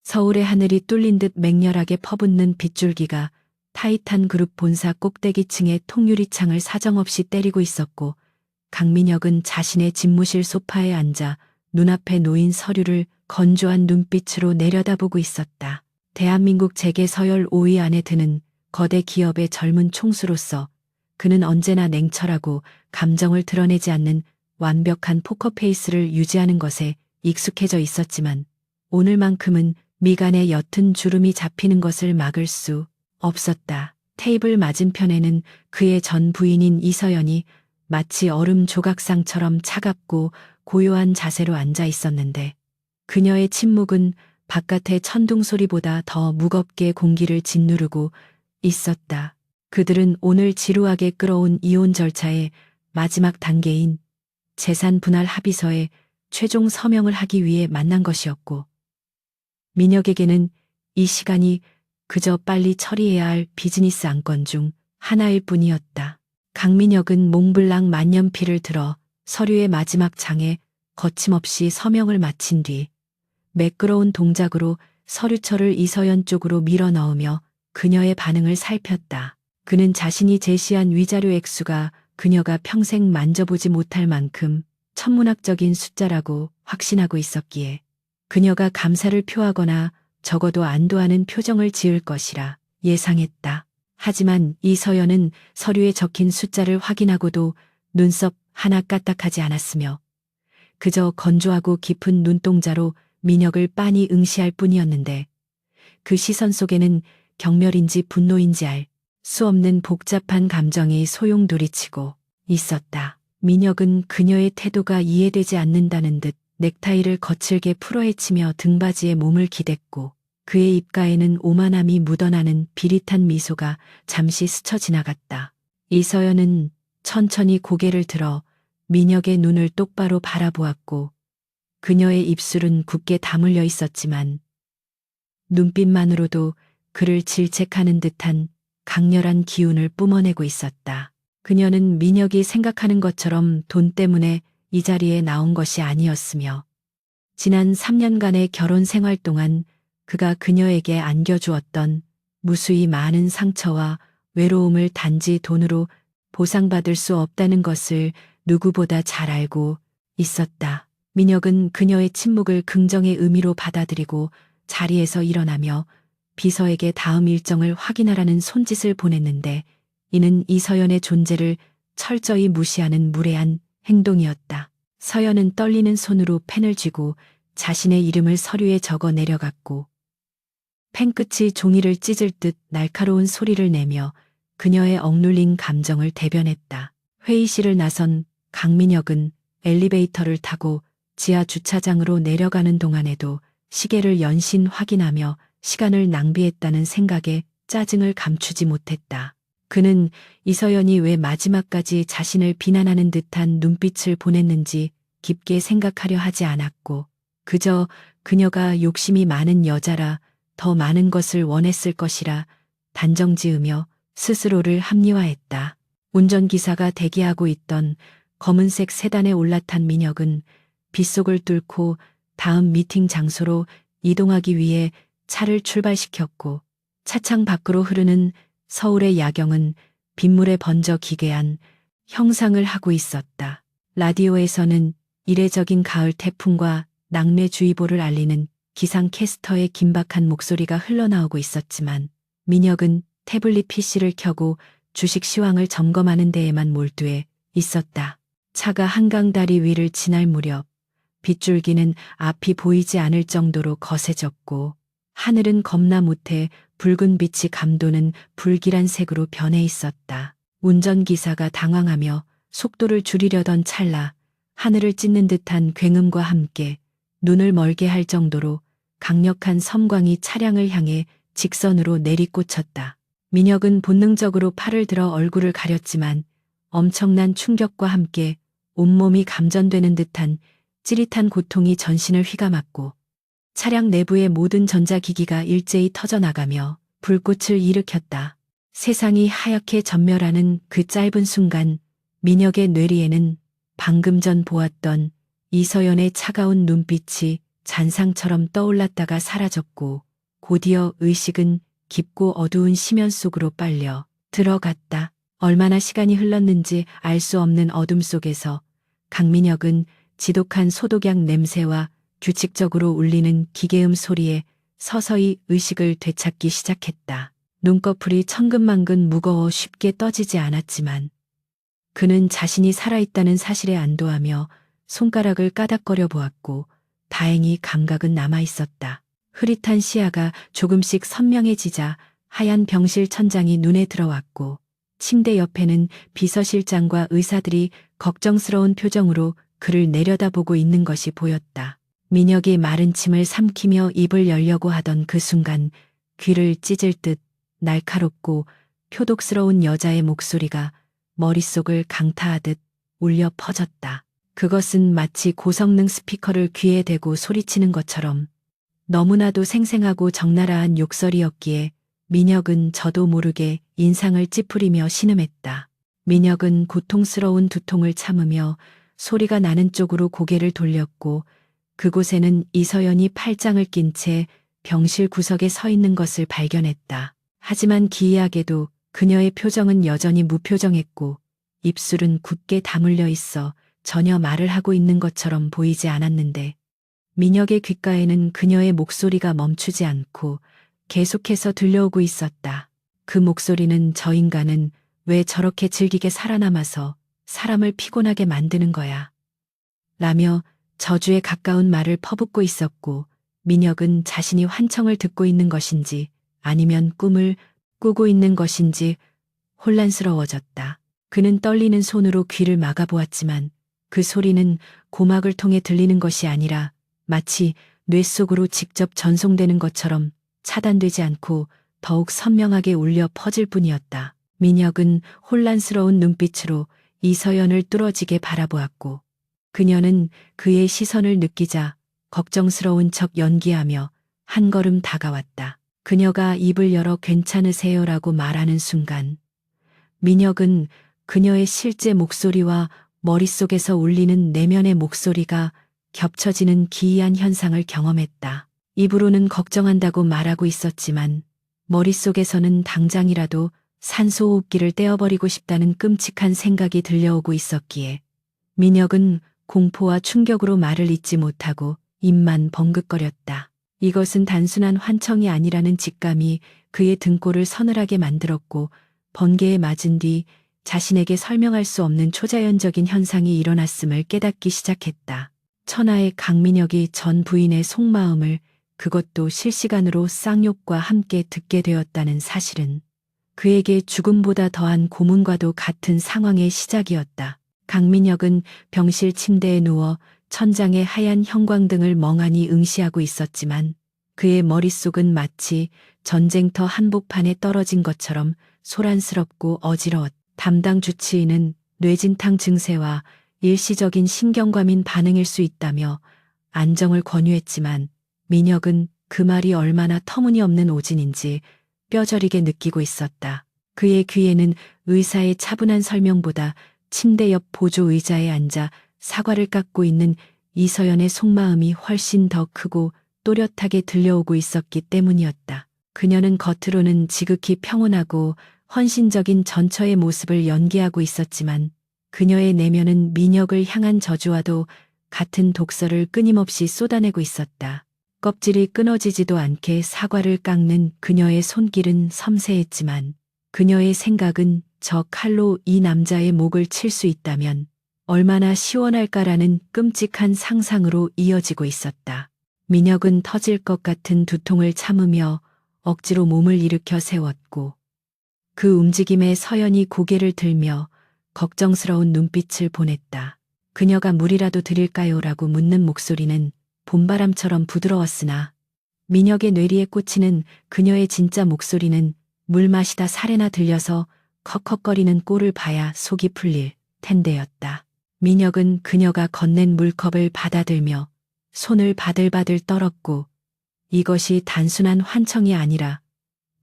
서울의 하늘이 뚫린 듯 맹렬하게 퍼붓는 빗줄기가 타이탄 그룹 본사 꼭대기층의 통유리창을 사정없이 때리고 있었고, 강민혁은 자신의 집무실 소파에 앉아 눈앞에 놓인 서류를 건조한 눈빛으로 내려다보고 있었다. 대한민국 재계 서열 5위 안에 드는 거대 기업의 젊은 총수로서 그는 언제나 냉철하고 감정을 드러내지 않는 완벽한 포커페이스를 유지하는 것에 익숙해져 있었지만, 오늘만큼은 미간에 옅은 주름이 잡히는 것을 막을 수 없었다. 테이블 맞은편에는 그의 전 부인인 이서연이 마치 얼음 조각상처럼 차갑고 고요한 자세로 앉아 있었는데, 그녀의 침묵은 바깥의 천둥 소리보다 더 무겁게 공기를 짓누르고 있었다. 그들은 오늘 지루하게 끌어온 이혼 절차의 마지막 단계인 재산 분할 합의서에 최종 서명을 하기 위해 만난 것이었고, 민혁에게는 이 시간이 그저 빨리 처리해야 할 비즈니스 안건 중 하나일 뿐이었다. 강민혁은 몽블랑 만년필을 들어 서류의 마지막 장에 거침없이 서명을 마친 뒤 매끄러운 동작으로 서류철을 이서연 쪽으로 밀어 넣으며 그녀의 반응을 살폈다. 그는 자신이 제시한 위자료 액수가 그녀가 평생 만져보지 못할 만큼 천문학적인 숫자라고 확신하고 있었기에 그녀가 감사를 표하거나 적어도 안도하는 표정을 지을 것이라 예상했다. 하지만 이서연은 서류에 적힌 숫자를 확인하고도 눈썹 하나 까딱하지 않았으며 그저 건조하고 깊은 눈동자로 민혁을 빤히 응시할 뿐이었는데, 그 시선 속에는 경멸인지 분노인지 알 수 없는 복잡한 감정이 소용돌이치고 있었다. 민혁은 그녀의 태도가 이해되지 않는다는 듯 넥타이를 거칠게 풀어헤치며 등받이에 몸을 기댔고, 그의 입가에는 오만함이 묻어나는 비릿한 미소가 잠시 스쳐 지나갔다. 이서연은 천천히 고개를 들어 민혁의 눈을 똑바로 바라보았고, 그녀의 입술은 굳게 다물려 있었지만 눈빛만으로도 그를 질책하는 듯한 강렬한 기운을 뿜어내고 있었다. 그녀는 민혁이 생각하는 것처럼 돈 때문에 이 자리에 나온 것이 아니었으며, 지난 3년간의 결혼 생활 동안 그가 그녀에게 안겨주었던 무수히 많은 상처와 외로움을 단지 돈으로 보상받을 수 없다는 것을 누구보다 잘 알고 있었다. 민혁은 그녀의 침묵을 긍정의 의미로 받아들이고 자리에서 일어나며 비서에게 다음 일정을 확인하라는 손짓을 보냈는데, 이는 이서연의 존재를 철저히 무시하는 무례한 행동이었다. 서연은 떨리는 손으로 펜을 쥐고 자신의 이름을 서류에 적어 내려갔고, 펜끝이 종이를 찢을 듯 날카로운 소리를 내며 그녀의 억눌린 감정을 대변했다. 회의실을 나선 강민혁은 엘리베이터를 타고 지하 주차장으로 내려가는 동안에도 시계를 연신 확인하며 시간을 낭비했다는 생각에 짜증을 감추지 못했다. 그는 이서연이 왜 마지막까지 자신을 비난하는 듯한 눈빛을 보냈는지 깊게 생각하려 하지 않았고, 그저 그녀가 욕심이 많은 여자라 더 많은 것을 원했을 것이라 단정지으며 스스로를 합리화했다. 운전기사가 대기하고 있던 검은색 세단에 올라탄 민혁은 빗속을 뚫고 다음 미팅 장소로 이동하기 위해 차를 출발시켰고, 차창 밖으로 흐르는 서울의 야경은 빗물에 번져 기괴한 형상을 하고 있었다. 라디오에서는 이례적인 가을 태풍과 낙뢰주의보를 알리는 기상캐스터의 긴박한 목소리가 흘러나오고 있었지만, 민혁은 태블릿 PC를 켜고 주식 시황을 점검하는 데에만 몰두해 있었다. 차가 한강 다리 위를 지날 무렵 빗줄기는 앞이 보이지 않을 정도로 거세졌고, 하늘은 겁나 못해 붉은 빛이 감도는 불길한 색으로 변해 있었다. 운전기사가 당황하며 속도를 줄이려던 찰나 하늘을 찢는 듯한 굉음과 함께 눈을 멀게 할 정도로 강력한 섬광이 차량을 향해 직선으로 내리꽂혔다. 민혁은 본능적으로 팔을 들어 얼굴을 가렸지만 엄청난 충격과 함께 온몸이 감전되는 듯한 찌릿한 고통이 전신을 휘감았고, 차량 내부의 모든 전자기기가 일제히 터져나가며 불꽃을 일으켰다. 세상이 하얗게 전멸하는 그 짧은 순간, 민혁의 뇌리에는 방금 전 보았던 이서연의 차가운 눈빛이 잔상처럼 떠올랐다가 사라졌고 곧이어 의식은 깊고 어두운 심연 속으로 빨려 들어갔다. 얼마나 시간이 흘렀는지 알 수 없는 어둠 속에서 강민혁은 지독한 소독약 냄새와 규칙적으로 울리는 기계음 소리에 서서히 의식을 되찾기 시작했다. 눈꺼풀이 천근만근 무거워 쉽게 떠지지 않았지만 그는 자신이 살아있다는 사실에 안도하며 손가락을 까닥거려 보았고 다행히 감각은 남아있었다. 흐릿한 시야가 조금씩 선명해지자 하얀 병실 천장이 눈에 들어왔고 침대 옆에는 비서실장과 의사들이 걱정스러운 표정으로 그를 내려다보고 있는 것이 보였다. 민혁이 마른 침을 삼키며 입을 열려고 하던 그 순간 귀를 찢을 듯 날카롭고 표독스러운 여자의 목소리가 머릿속을 강타하듯 울려 퍼졌다. 그것은 마치 고성능 스피커를 귀에 대고 소리치는 것처럼 너무나도 생생하고 적나라한 욕설이었기에 민혁은 저도 모르게 인상을 찌푸리며 신음했다. 민혁은 고통스러운 두통을 참으며 소리가 나는 쪽으로 고개를 돌렸고 그곳에는 이서연이 팔짱을 낀 채 병실 구석에 서 있는 것을 발견했다. 하지만 기이하게도 그녀의 표정은 여전히 무표정했고 입술은 굳게 다물려 있어 전혀 말을 하고 있는 것처럼 보이지 않았는데 민혁의 귓가에는 그녀의 목소리가 멈추지 않고 계속해서 들려오고 있었다. 그 목소리는 저 인간은 왜 저렇게 즐기게 살아남아서 사람을 피곤하게 만드는 거야. 라며 저주에 가까운 말을 퍼붓고 있었고 민혁은 자신이 환청을 듣고 있는 것인지 아니면 꿈을 꾸고 있는 것인지 혼란스러워졌다. 그는 떨리는 손으로 귀를 막아보았지만 그 소리는 고막을 통해 들리는 것이 아니라 마치 뇌 속으로 직접 전송되는 것처럼 차단되지 않고 더욱 선명하게 울려 퍼질 뿐이었다. 민혁은 혼란스러운 눈빛으로 이서연을 뚫어지게 바라보았고 그녀는 그의 시선을 느끼자 걱정스러운 척 연기하며 한 걸음 다가왔다. 그녀가 입을 열어 괜찮으세요라고 말하는 순간 민혁은 그녀의 실제 목소리와 머릿속에서 울리는 내면의 목소리가 겹쳐지는 기이한 현상을 경험했다. 입으로는 걱정한다고 말하고 있었지만 머릿속에서는 당장이라도 산소호흡기를 떼어버리고 싶다는 끔찍한 생각이 들려오고 있었기에 민혁은 공포와 충격으로 말을 잇지 못하고 입만 벙긋거렸다. 이것은 단순한 환청이 아니라는 직감이 그의 등골을 서늘하게 만들었고 번개에 맞은 뒤 자신에게 설명할 수 없는 초자연적인 현상이 일어났음을 깨닫기 시작했다. 천하의 강민혁이 전 부인의 속마음을 그것도 실시간으로 쌍욕과 함께 듣게 되었다는 사실은 그에게 죽음보다 더한 고문과도 같은 상황의 시작이었다. 강민혁은 병실 침대에 누워 천장의 하얀 형광등을 멍하니 응시하고 있었지만 그의 머릿속은 마치 전쟁터 한복판에 떨어진 것처럼 소란스럽고 어지러웠다. 담당 주치의는 뇌진탕 증세와 일시적인 신경과민 반응일 수 있다며 안정을 권유했지만 민혁은 그 말이 얼마나 터무니없는 오진인지 뼈저리게 느끼고 있었다. 그의 귀에는 의사의 차분한 설명보다 침대 옆 보조 의자에 앉아 사과를 깎고 있는 이서연의 속마음이 훨씬 더 크고 또렷하게 들려오고 있었기 때문이었다. 그녀는 겉으로는 지극히 평온하고 헌신적인 전처의 모습을 연기하고 있었지만 그녀의 내면은 민혁을 향한 저주와도 같은 독설을 끊임없이 쏟아내고 있었다. 껍질이 끊어지지도 않게 사과를 깎는 그녀의 손길은 섬세했지만 그녀의 생각은 저 칼로 이 남자의 목을 칠 수 있다면 얼마나 시원할까라는 끔찍한 상상으로 이어지고 있었다. 민혁은 터질 것 같은 두통을 참으며 억지로 몸을 일으켜 세웠고 그 움직임에 서연이 고개를 들며 걱정스러운 눈빛을 보냈다. 그녀가 물이라도 드릴까요? 라고 묻는 목소리는 봄바람처럼 부드러웠으나 민혁의 뇌리에 꽂히는 그녀의 진짜 목소리는 물 마시다 살에나 들려서 컥컥거리는 꼴을 봐야 속이 풀릴 텐데였다. 민혁은 그녀가 건넨 물컵을 받아들며 손을 바들바들 떨었고 이것이 단순한 환청이 아니라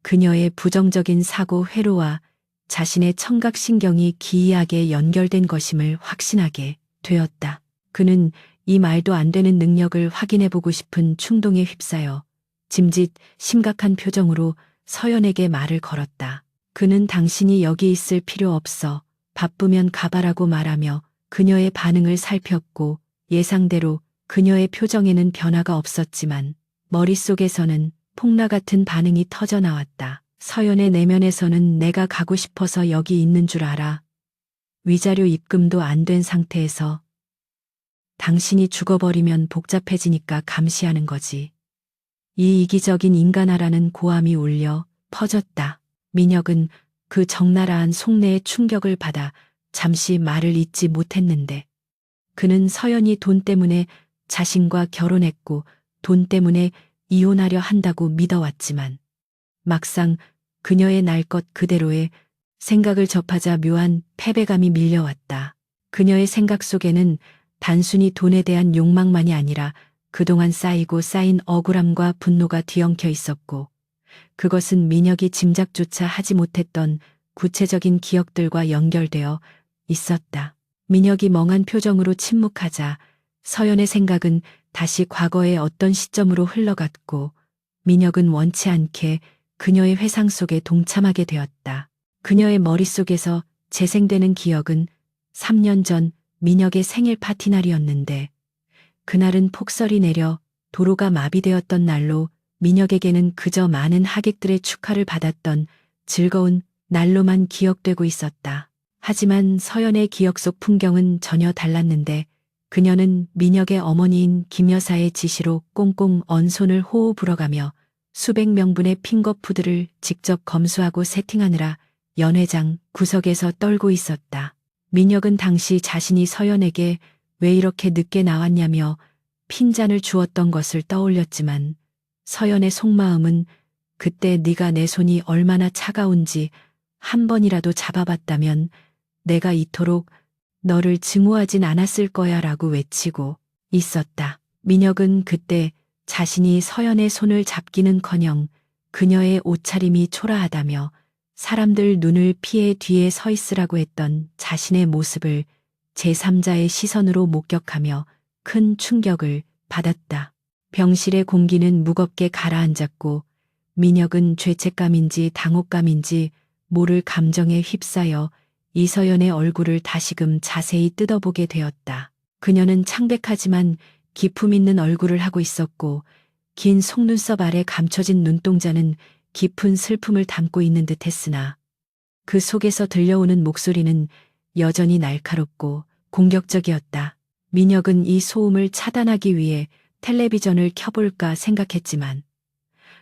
그녀의 부정적인 사고 회로와 자신의 청각신경이 기이하게 연결된 것임을 확신하게 되었다. 그는 이 말도 안 되는 능력을 확인해보고 싶은 충동에 휩싸여 짐짓 심각한 표정으로 서연에게 말을 걸었다. 그는 당신이 여기 있을 필요 없어. 바쁘면 가봐라고 말하며 그녀의 반응을 살폈고 예상대로 그녀의 표정에는 변화가 없었지만 머릿속에서는 폭라 같은 반응이 터져 나왔다. 서연의 내면에서는 내가 가고 싶어서 여기 있는 줄 알아. 위자료 입금도 안 된 상태에서 당신이 죽어버리면 복잡해지니까 감시하는 거지. 이 이기적인 인간아라는 고함이 울려 퍼졌다. 민혁은 그 적나라한 속내의 충격을 받아 잠시 말을 잇지 못했는데 그는 서연이 돈 때문에 자신과 결혼했고 돈 때문에 이혼하려 한다고 믿어왔지만 막상 그녀의 날 것 그대로의 생각을 접하자 묘한 패배감이 밀려왔다. 그녀의 생각 속에는 단순히 돈에 대한 욕망만이 아니라 그동안 쌓이고 쌓인 억울함과 분노가 뒤엉켜 있었고 그것은 민혁이 짐작조차 하지 못했던 구체적인 기억들과 연결되어 있었다. 민혁이 멍한 표정으로 침묵하자 서연의 생각은 다시 과거의 어떤 시점으로 흘러갔고 민혁은 원치 않게 그녀의 회상 속에 동참하게 되었다. 그녀의 머릿속에서 재생되는 기억은 3년 전 민혁의 생일 파티 날이었는데 그날은 폭설이 내려 도로가 마비되었던 날로 민혁에게는 그저 많은 하객들의 축하를 받았던 즐거운 날로만 기억되고 있었다. 하지만 서연의 기억 속 풍경은 전혀 달랐는데 그녀는 민혁의 어머니인 김 여사의 지시로 꽁꽁 언 손을 호호 불어가며 수백 명분의 핑거푸드를 직접 검수하고 세팅하느라 연회장 구석에서 떨고 있었다. 민혁은 당시 자신이 서연에게 왜 이렇게 늦게 나왔냐며 핀잔을 주었던 것을 떠올렸지만 서연의 속마음은 그때 네가 내 손이 얼마나 차가운지 한 번이라도 잡아봤다면 내가 이토록 너를 증오하진 않았을 거야 라고 외치고 있었다. 민혁은 그때 자신이 서연의 손을 잡기는커녕 그녀의 옷차림이 초라하다며 사람들 눈을 피해 뒤에 서 있으라고 했던 자신의 모습을 제3자의 시선으로 목격하며 큰 충격을 받았다. 병실의 공기는 무겁게 가라앉았고 민혁은 죄책감인지 당혹감인지 모를 감정에 휩싸여 이서연의 얼굴을 다시금 자세히 뜯어보게 되었다. 그녀는 창백하지만 기품 있는 얼굴을 하고 있었고 긴 속눈썹 아래 감춰진 눈동자는 깊은 슬픔을 담고 있는 듯 했으나 그 속에서 들려오는 목소리는 여전히 날카롭고 공격적이었다. 민혁은 이 소음을 차단하기 위해 텔레비전을 켜볼까 생각했지만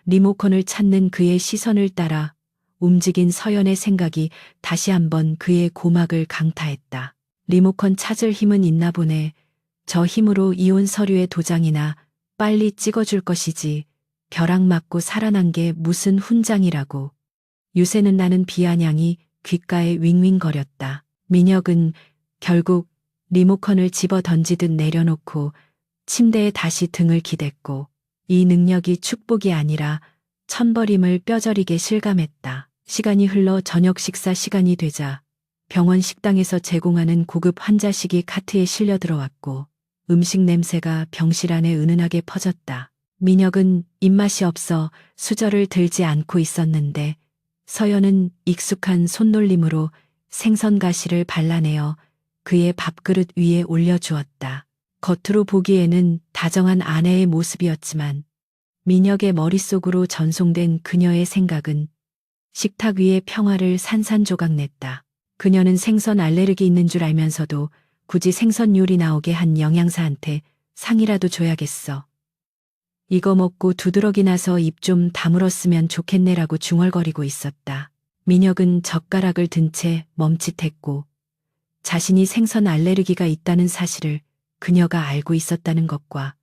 리모컨을 찾는 그의 시선을 따라 움직인 서연의 생각이 다시 한번 그의 고막을 강타했다. 리모컨 찾을 힘은 있나 보네. 저 힘으로 이혼 서류의 도장이나 빨리 찍어줄 것이지. 벼락 맞고 살아난 게 무슨 훈장이라고. 유세는 나는 비아냥이 귓가에 윙윙거렸다. 민혁은 결국 리모컨을 집어 던지듯 내려놓고 침대에 다시 등을 기댔고 이 능력이 축복이 아니라 천벌임을 뼈저리게 실감했다. 시간이 흘러 저녁 식사 시간이 되자 병원 식당에서 제공하는 고급 환자식이 카트에 실려 들어왔고 음식 냄새가 병실 안에 은은하게 퍼졌다. 민혁은 입맛이 없어 수저를 들지 않고 있었는데 서연은 익숙한 손놀림으로 생선 가시를 발라내어 그의 밥그릇 위에 올려주었다. 겉으로 보기에는 다정한 아내의 모습이었지만 민혁의 머릿속으로 전송된 그녀의 생각은 식탁 위의 평화를 산산조각냈다. 그녀는 생선 알레르기 있는 줄 알면서도 굳이 생선 요리 나오게 한 영양사한테 상이라도 줘야겠어. 이거 먹고 두드러기 나서 입 좀 다물었으면 좋겠네라고 중얼거리고 있었다. 민혁은 젓가락을 든 채 멈칫했고 자신이 생선 알레르기가 있다는 사실을 그녀가 알고 있었다는 것과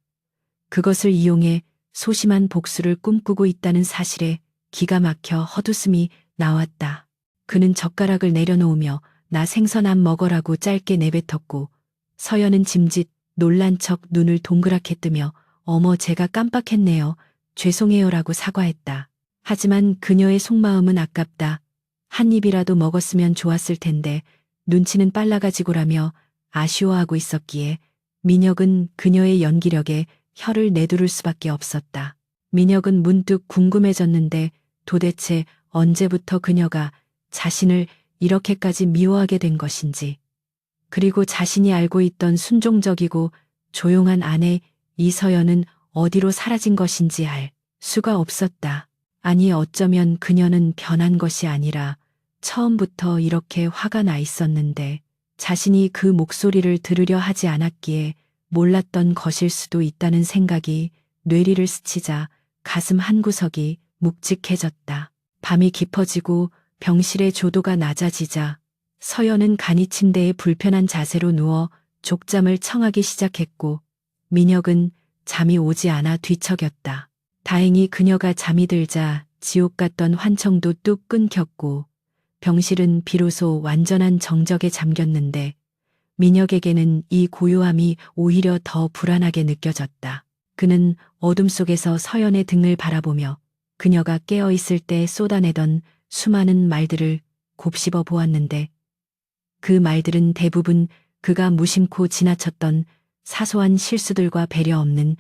그것을 이용해 소심한 복수를 꿈꾸고 있다는 사실에 기가 막혀 헛웃음이 나왔다. 그는 젓가락을 내려놓으며 나 생선 안 먹어라고 짧게 내뱉었고 서연은 짐짓 놀란 척 눈을 동그랗게 뜨며 어머 제가 깜빡했네요. 죄송해요라고 사과했다. 하지만 그녀의 속마음은 아깝다. 한 입이라도 먹었으면 좋았을 텐데 눈치는 빨라가지고라며 아쉬워하고 있었기에 민혁은 그녀의 연기력에 혀를 내두를 수밖에 없었다. 민혁은 문득 궁금해졌는데 도대체 언제부터 그녀가 자신을 이렇게까지 미워하게 된 것인지, 그리고 자신이 알고 있던 순종적이고 조용한 아내 이서연은 어디로 사라진 것인지 알 수가 없었다. 아니, 어쩌면 그녀는 변한 것이 아니라 처음부터 이렇게 화가 나 있었는데 자신이 그 목소리를 들으려 하지 않았기에 몰랐던 것일 수도 있다는 생각이 뇌리를 스치자 가슴 한구석이 묵직해졌다. 밤이 깊어지고 병실의 조도가 낮아지자 서연은 간이 침대에 불편한 자세로 누워 족잠을 청하기 시작했고 민혁은 잠이 오지 않아 뒤척였다. 다행히 그녀가 잠이 들자 지옥 같던 환청도 뚝 끊겼고 병실은 비로소 완전한 정적에 잠겼는데 민혁에게는 이 고요함이 오히려 더 불안하게 느껴졌다. 그는 어둠 속에서 서연의 등을 바라보며 그녀가 깨어있을 때 쏟아내던 수많은 말들을 곱씹어 보았는데 그 말들은 대부분 그가 무심코 지나쳤던 사소한 실수들과 배려 없는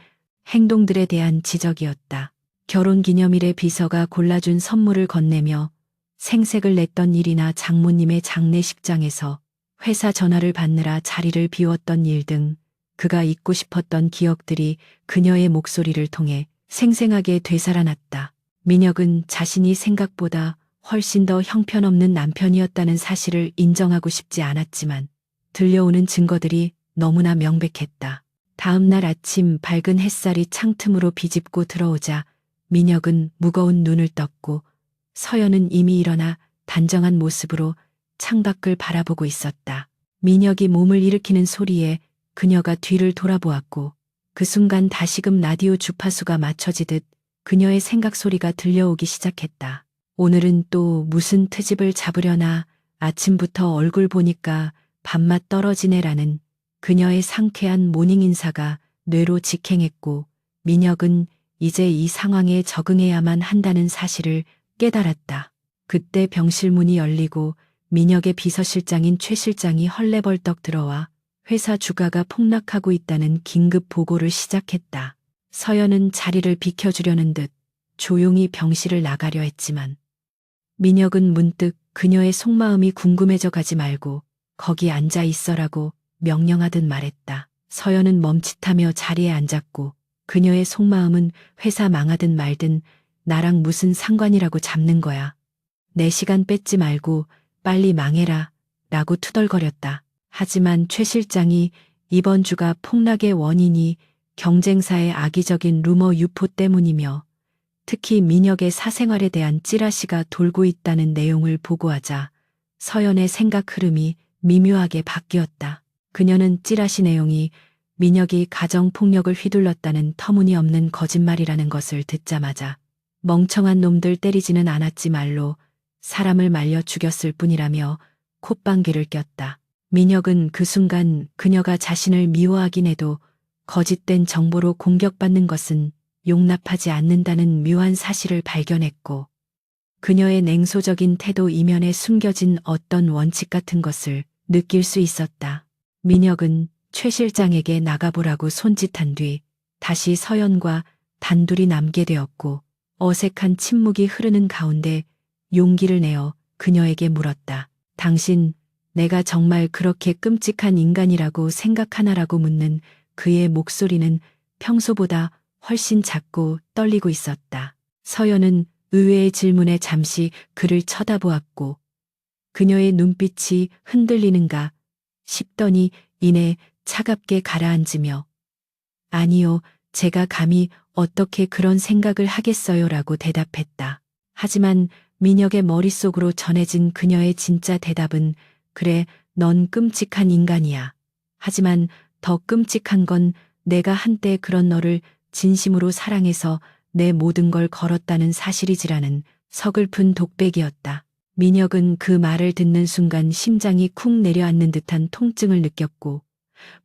행동들에 대한 지적이었다. 결혼기념일에 비서가 골라준 선물을 건네며 생색을 냈던 일이나 장모님의 장례식장에서 회사 전화를 받느라 자리를 비웠던 일 등 그가 잊고 싶었던 기억들이 그녀의 목소리를 통해 생생하게 되살아났다. 민혁은 자신이 생각보다 훨씬 더 형편없는 남편이었다는 사실을 인정하고 싶지 않았지만 들려오는 증거들이 너무나 명백했다. 다음 날 아침 밝은 햇살이 창틈으로 비집고 들어오자 민혁은 무거운 눈을 떴고 서연은 이미 일어나 단정한 모습으로 창밖을 바라보고 있었다. 민혁이 몸을 일으키는 소리에 그녀가 뒤를 돌아보았고 그 순간 다시금 라디오 주파수가 맞춰지듯 그녀의 생각 소리가 들려오기 시작했다. 오늘은 또 무슨 트집을 잡으려나, 아침부터 얼굴 보니까 밥맛 떨어지네라는 그녀의 상쾌한 모닝 인사가 뇌로 직행했고 민혁은 이제 이 상황에 적응해야만 한다는 사실을 깨달았다. 그때 병실 문이 열리고 민혁의 비서실장인 최 실장이 헐레벌떡 들어와 회사 주가가 폭락하고 있다는 긴급 보고를 시작했다. 서연은 자리를 비켜주려는 듯 조용히 병실을 나가려 했지만 민혁은 문득 그녀의 속마음이 궁금해져 가지 말고 거기 앉아 있어라고 명령하듯 말했다. 서연은 멈칫하며 자리에 앉았고 그녀의 속마음은 회사 망하든 말든 나랑 무슨 상관이라고 잡는 거야. 내 시간 뺏지 말고 빨리 망해라 라고 투덜거렸다. 하지만 최 실장이 이번 주가 폭락의 원인이 경쟁사의 악의적인 루머 유포 때문이며 특히 민혁의 사생활에 대한 찌라시가 돌고 있다는 내용을 보고하자 서연의 생각 흐름이 미묘하게 바뀌었다. 그녀는 찌라시 내용이 민혁이 가정폭력을 휘둘렀다는 터무니없는 거짓말이라는 것을 듣자마자 멍청한 놈들 때리지는 않았지 말로 사람을 말려 죽였을 뿐이라며 콧방귀를 꼈다. 민혁은 그 순간 그녀가 자신을 미워하긴 해도 거짓된 정보로 공격받는 것은 용납하지 않는다는 묘한 사실을 발견했고 그녀의 냉소적인 태도 이면에 숨겨진 어떤 원칙 같은 것을 느낄 수 있었다. 민혁은 최 실장에게 나가보라고 손짓한 뒤 다시 서연과 단둘이 남게 되었고 어색한 침묵이 흐르는 가운데 용기를 내어 그녀에게 물었다. 당신, 내가 정말 그렇게 끔찍한 인간이라고 생각하나라고 묻는 그의 목소리는 평소보다 훨씬 작고 떨리고 있었다. 서연은 의외의 질문에 잠시 그를 쳐다보았고 그녀의 눈빛이 흔들리는가 싶더니 이내 차갑게 가라앉으며 아니요, 제가 감히 어떻게 그런 생각을 하겠어요 라고 대답했다. 하지만 민혁의 머릿속으로 전해진 그녀의 진짜 대답은 그래, 넌 끔찍한 인간이야. 하지만 더 끔찍한 건 내가 한때 그런 너를 진심으로 사랑해서 내 모든 걸 걸었다는 사실이지라는 서글픈 독백이었다. 민혁은 그 말을 듣는 순간 심장이 쿵 내려앉는 듯한 통증을 느꼈고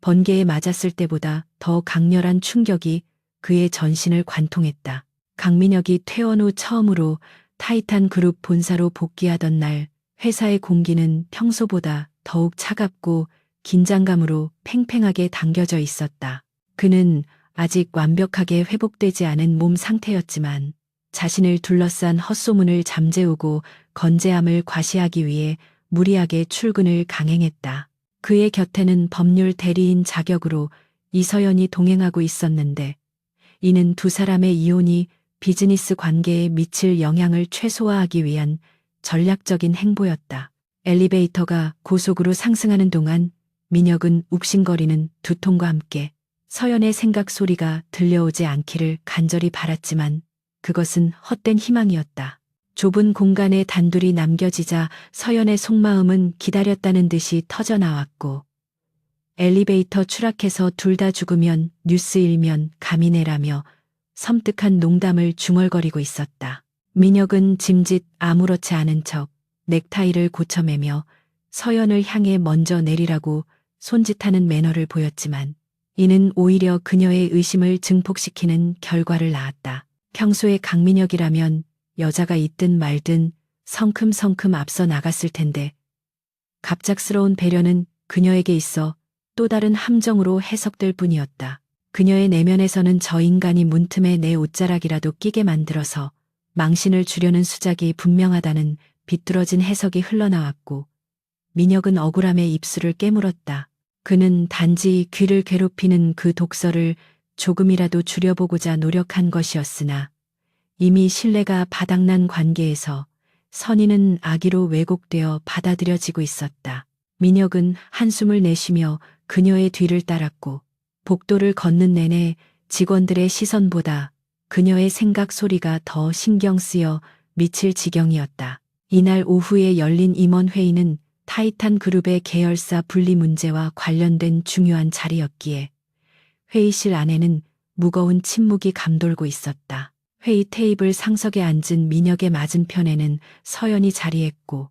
번개에 맞았을 때보다 더 강렬한 충격이 그의 전신을 관통했다. 강민혁이 퇴원 후 처음으로 타이탄 그룹 본사로 복귀하던 날 회사의 공기는 평소보다 더욱 차갑고 긴장감으로 팽팽하게 당겨져 있었다. 그는 아직 완벽하게 회복되지 않은 몸 상태였지만 자신을 둘러싼 헛소문을 잠재우고 건재함을 과시하기 위해 무리하게 출근을 강행했다. 그의 곁에는 법률 대리인 자격으로 이서연이 동행하고 있었는데 이는 두 사람의 이혼이 비즈니스 관계에 미칠 영향을 최소화하기 위한 전략적인 행보였다. 엘리베이터가 고속으로 상승하는 동안 민혁은 욱신거리는 두통과 함께 서연의 생각 소리가 들려오지 않기를 간절히 바랐지만 그것은 헛된 희망이었다. 좁은 공간에 단둘이 남겨지자 서연의 속마음은 기다렸다는 듯이 터져나왔고 엘리베이터 추락해서 둘 다 죽으면 뉴스 일면 감이네라며 섬뜩한 농담을 중얼거리고 있었다. 민혁은 짐짓 아무렇지 않은 척 넥타이를 고쳐매며 서연을 향해 먼저 내리라고 손짓하는 매너를 보였지만 이는 오히려 그녀의 의심을 증폭시키는 결과를 낳았다. 평소에 강민혁이라면 여자가 있든 말든 성큼성큼 앞서 나갔을 텐데 갑작스러운 배려는 그녀에게 있어 또 다른 함정으로 해석될 뿐이었다. 그녀의 내면에서는 저 인간이 문틈에 내 옷자락이라도 끼게 만들어서 망신을 주려는 수작이 분명하다는 비뚤어진 해석이 흘러나왔고 민혁은 억울함에 입술을 깨물었다. 그는 단지 귀를 괴롭히는 그 독서를 조금이라도 줄여보고자 노력한 것이었으나 이미 신뢰가 바닥난 관계에서 선의는 악의로 왜곡되어 받아들여지고 있었다. 민혁은 한숨을 내쉬며 그녀의 뒤를 따랐고 복도를 걷는 내내 직원들의 시선보다 그녀의 생각 소리가 더 신경 쓰여 미칠 지경이었다. 이날 오후에 열린 임원회의는 타이탄 그룹의 계열사 분리 문제와 관련된 중요한 자리였기에 회의실 안에는 무거운 침묵이 감돌고 있었다. 회의 테이블 상석에 앉은 민혁의 맞은편에는 서연이 자리했고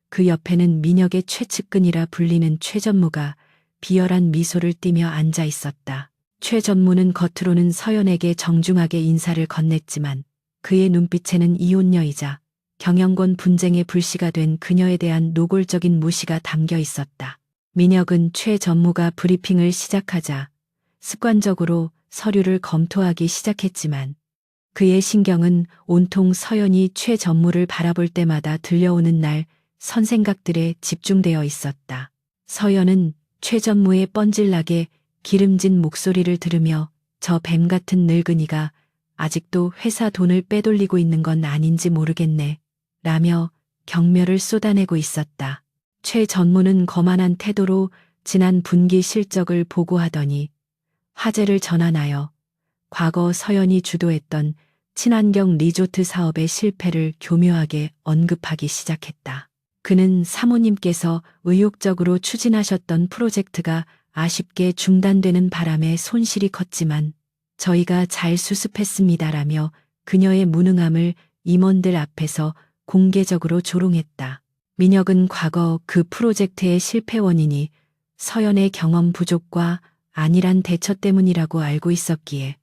그 옆에는 민혁의 최측근이라 불리는 최 전무가 비열한 미소를 띠며 앉아 있었다. 최 전무는 겉으로는 서연에게 정중하게 인사를 건넸지만 그의 눈빛에는 이혼녀이자 경영권 분쟁의 불씨가 된 그녀에 대한 노골적인 무시가 담겨 있었다. 민혁은 최 전무가 브리핑을 시작하자 습관적으로 서류를 검토하기 시작했지만 그의 신경은 온통 서연이 최 전무를 바라볼 때마다 들려오는 날 선생각들에 집중되어 있었다. 서연은 최 전무의 뻔질나게 기름진 목소리를 들으며 저 뱀 같은 늙은이가 아직도 회사 돈을 빼돌리고 있는 건 아닌지 모르겠네 라며 경멸을 쏟아내고 있었다. 최 전무는 거만한 태도로 지난 분기 실적을 보고하더니 화제를 전환하여 과거 서연이 주도했던 친환경 리조트 사업의 실패를 교묘하게 언급하기 시작했다. 그는 사모님께서 의욕적으로 추진하셨던 프로젝트가 아쉽게 중단되는 바람에 손실이 컸지만 저희가 잘 수습했습니다라며 그녀의 무능함을 임원들 앞에서 공개적으로 조롱했다. 민혁은 과거 그 프로젝트의 실패 원인이 서연의 경험 부족과 안일한 대처 때문이라고 알고 있었기에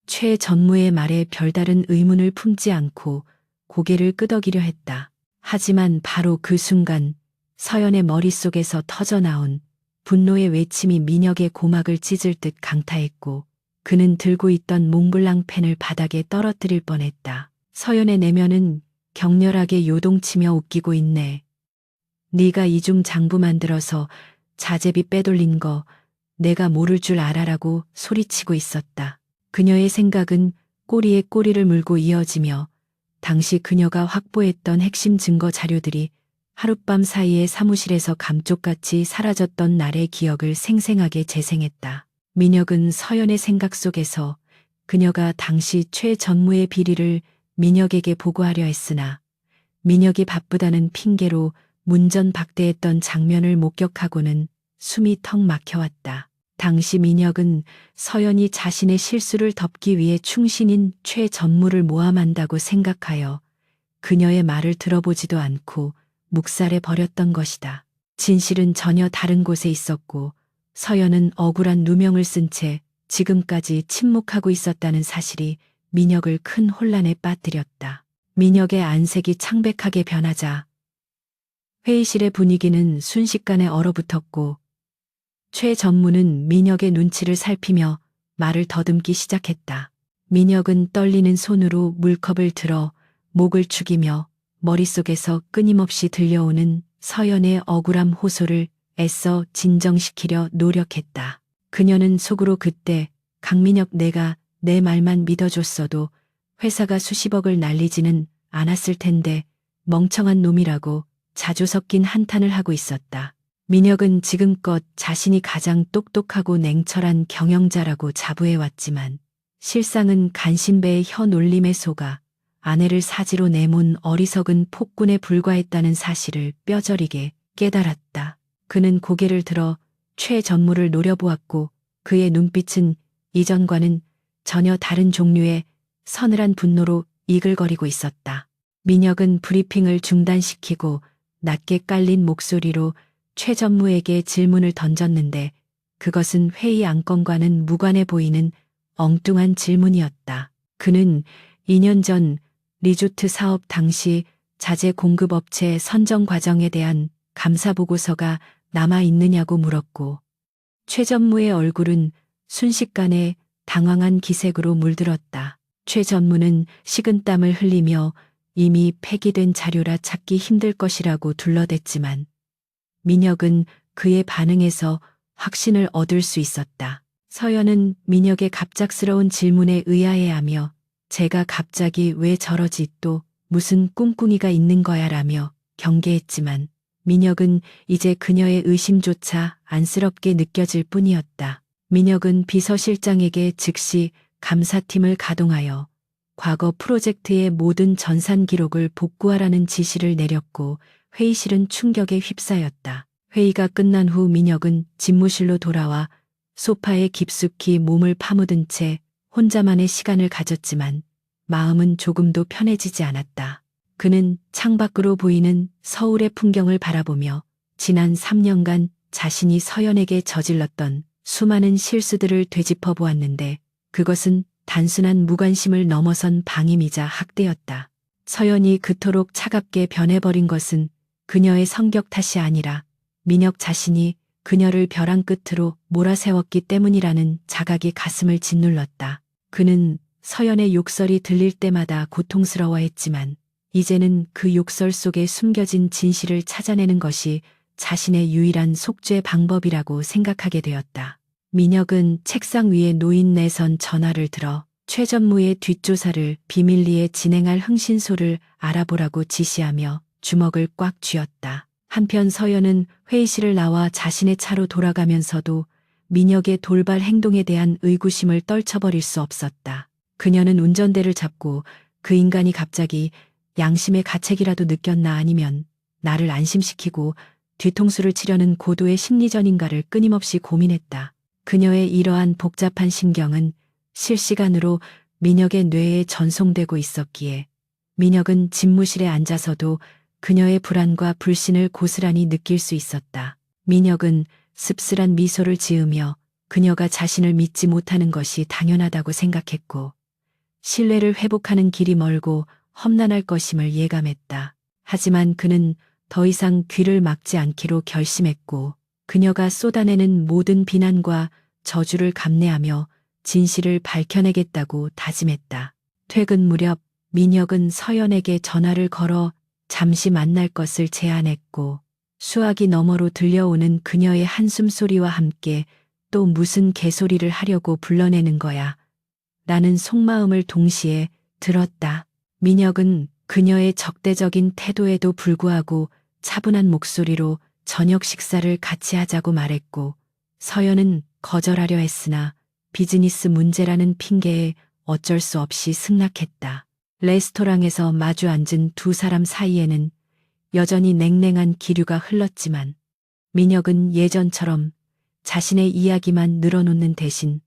최 전무의 말에 별다른 의문을 품지 않고 고개를 끄덕이려 했다. 하지만 바로 그 순간 서연의 머릿속에서 터져나온 분노의 외침이 민혁의 고막을 찢을 듯 강타했고 그는 들고 있던 몽블랑 펜을 바닥에 떨어뜨릴 뻔했다. 서연의 내면은 격렬하게 요동치며 웃기고 있네. 네가 이중 장부 만들어서 자재비 빼돌린 거 내가 모를 줄 알아라고 소리치고 있었다. 그녀의 생각은 꼬리에 꼬리를 물고 이어지며 당시 그녀가 확보했던 핵심 증거 자료들이 하룻밤 사이에 사무실에서 감쪽같이 사라졌던 날의 기억을 생생하게 재생했다. 민혁은 서연의 생각 속에서 그녀가 당시 최 전무의 비리를 민혁에게 보고하려 했으나 민혁이 바쁘다는 핑계로 문전박대했던 장면을 목격하고는 숨이 턱 막혀왔다. 당시 민혁은 서연이 자신의 실수를 덮기 위해 충신인 최 전무를 모함한다고 생각하여 그녀의 말을 들어보지도 않고 묵살해 버렸던 것이다. 진실은 전혀 다른 곳에 있었고 서연은 억울한 누명을 쓴 채 지금까지 침묵하고 있었다는 사실이 민혁을 큰 혼란에 빠뜨렸다. 민혁의 안색이 창백하게 변하자 회의실의 분위기는 순식간에 얼어붙었고 최 전무는 민혁의 눈치를 살피며 말을 더듬기 시작했다. 민혁은 떨리는 손으로 물컵을 들어 목을 축이며 머릿속에서 끊임없이 들려오는 서연의 억울함 호소를 애써 진정시키려 노력했다. 그녀는 속으로 그때 강민혁 내가 내 말만 믿어줬어도 회사가 수십억을 날리지는 않았을 텐데 멍청한 놈이라고 자주 섞인 한탄을 하고 있었다. 민혁은 지금껏 자신이 가장 똑똑하고 냉철한 경영자라고 자부해왔지만 실상은 간신배의 혀 놀림에 속아 아내를 사지로 내몬 어리석은 폭군에 불과했다는 사실을 뼈저리게 깨달았다. 그는 고개를 들어 최 전무를 노려보았고 그의 눈빛은 이전과는 전혀 다른 종류의 서늘한 분노로 이글거리고 있었다. 민혁은 브리핑을 중단시키고 낮게 깔린 목소리로 최 전무에게 질문을 던졌는데 그것은 회의 안건과는 무관해 보이는 엉뚱한 질문이었다. 그는 2년 전 리조트 사업 당시 자재 공급업체 선정 과정에 대한 감사 보고서가 남아 있느냐고 물었고 최 전무의 얼굴은 순식간에 당황한 기색으로 물들었다. 최 전무는 식은땀을 흘리며 이미 폐기된 자료라 찾기 힘들 것이라고 둘러댔지만 민혁은 그의 반응에서 확신을 얻을 수 있었다. 서연은 민혁의 갑작스러운 질문에 의아해하며 제가 갑자기 왜 저러지 또 무슨 꿍꿍이가 있는 거야 라며 경계했지만 민혁은 이제 그녀의 의심조차 안쓰럽게 느껴질 뿐이었다. 민혁은 비서실장에게 즉시 감사팀을 가동하여 과거 프로젝트의 모든 전산 기록을 복구하라는 지시를 내렸고 회의실은 충격에 휩싸였다. 회의가 끝난 후 민혁은 집무실로 돌아와 소파에 깊숙이 몸을 파묻은 채 혼자만의 시간을 가졌지만 마음은 조금도 편해지지 않았다. 그는 창밖으로 보이는 서울의 풍경을 바라보며 지난 3년간 자신이 서연에게 저질렀던 수많은 실수들을 되짚어 보았는데 그것은 단순한 무관심을 넘어선 방임이자 학대였다. 서연이 그토록 차갑게 변해버린 것은 그녀의 성격 탓이 아니라 민혁 자신이 그녀를 벼랑 끝으로 몰아세웠기 때문이라는 자각이 가슴을 짓눌렀다. 그는 서연의 욕설이 들릴 때마다 고통스러워했지만 이제는 그 욕설 속에 숨겨진 진실을 찾아내는 것이 자신의 유일한 속죄 방법이라고 생각하게 되었다. 민혁은 책상 위에 놓인 내선 전화를 들어 최 전무의 뒷조사를 비밀리에 진행할 흥신소를 알아보라고 지시하며 주먹을 꽉 쥐었다. 한편 서연은 회의실을 나와 자신의 차로 돌아가면서도 민혁의 돌발 행동에 대한 의구심을 떨쳐버릴 수 없었다. 그녀는 운전대를 잡고 그 인간이 갑자기 양심의 가책이라도 느꼈나 아니면 나를 안심시키고 뒤통수를 치려는 고도의 심리전인가를 끊임없이 고민했다. 그녀의 이러한 복잡한 심경은 실시간으로 민혁의 뇌에 전송되고 있었기에 민혁은 집무실에 앉아서도 그녀의 불안과 불신을 고스란히 느낄 수 있었다. 민혁은 씁쓸한 미소를 지으며 그녀가 자신을 믿지 못하는 것이 당연하다고 생각했고 신뢰를 회복하는 길이 멀고 험난할 것임을 예감했다. 하지만 그는 더 이상 귀를 막지 않기로 결심했고 그녀가 쏟아내는 모든 비난과 저주를 감내하며 진실을 밝혀내겠다고 다짐했다. 퇴근 무렵 민혁은 서연에게 전화를 걸어 잠시 만날 것을 제안했고 수화기 너머로 들려오는 그녀의 한숨 소리와 함께 또 무슨 개소리를 하려고 불러내는 거야 라는 속마음을 동시에 들었다. 민혁은 그녀의 적대적인 태도에도 불구하고 차분한 목소리로 저녁 식사를 같이 하자고 말했고 서연은 거절하려 했으나 비즈니스 문제라는 핑계에 어쩔 수 없이 승낙했다. 레스토랑에서 마주 앉은 두 사람 사이에는 여전히 냉랭한 기류가 흘렀지만 민혁은 예전처럼 자신의 이야기만 늘어놓는 대신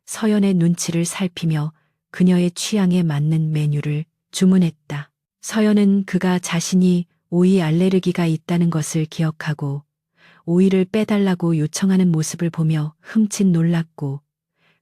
서연의 눈치를 살피며 그녀의 취향에 맞는 메뉴를 주문했다. 서연은 그가 자신이 오이 알레르기가 있다는 것을 기억하고 오이를 빼달라고 요청하는 모습을 보며 흠칫 놀랐고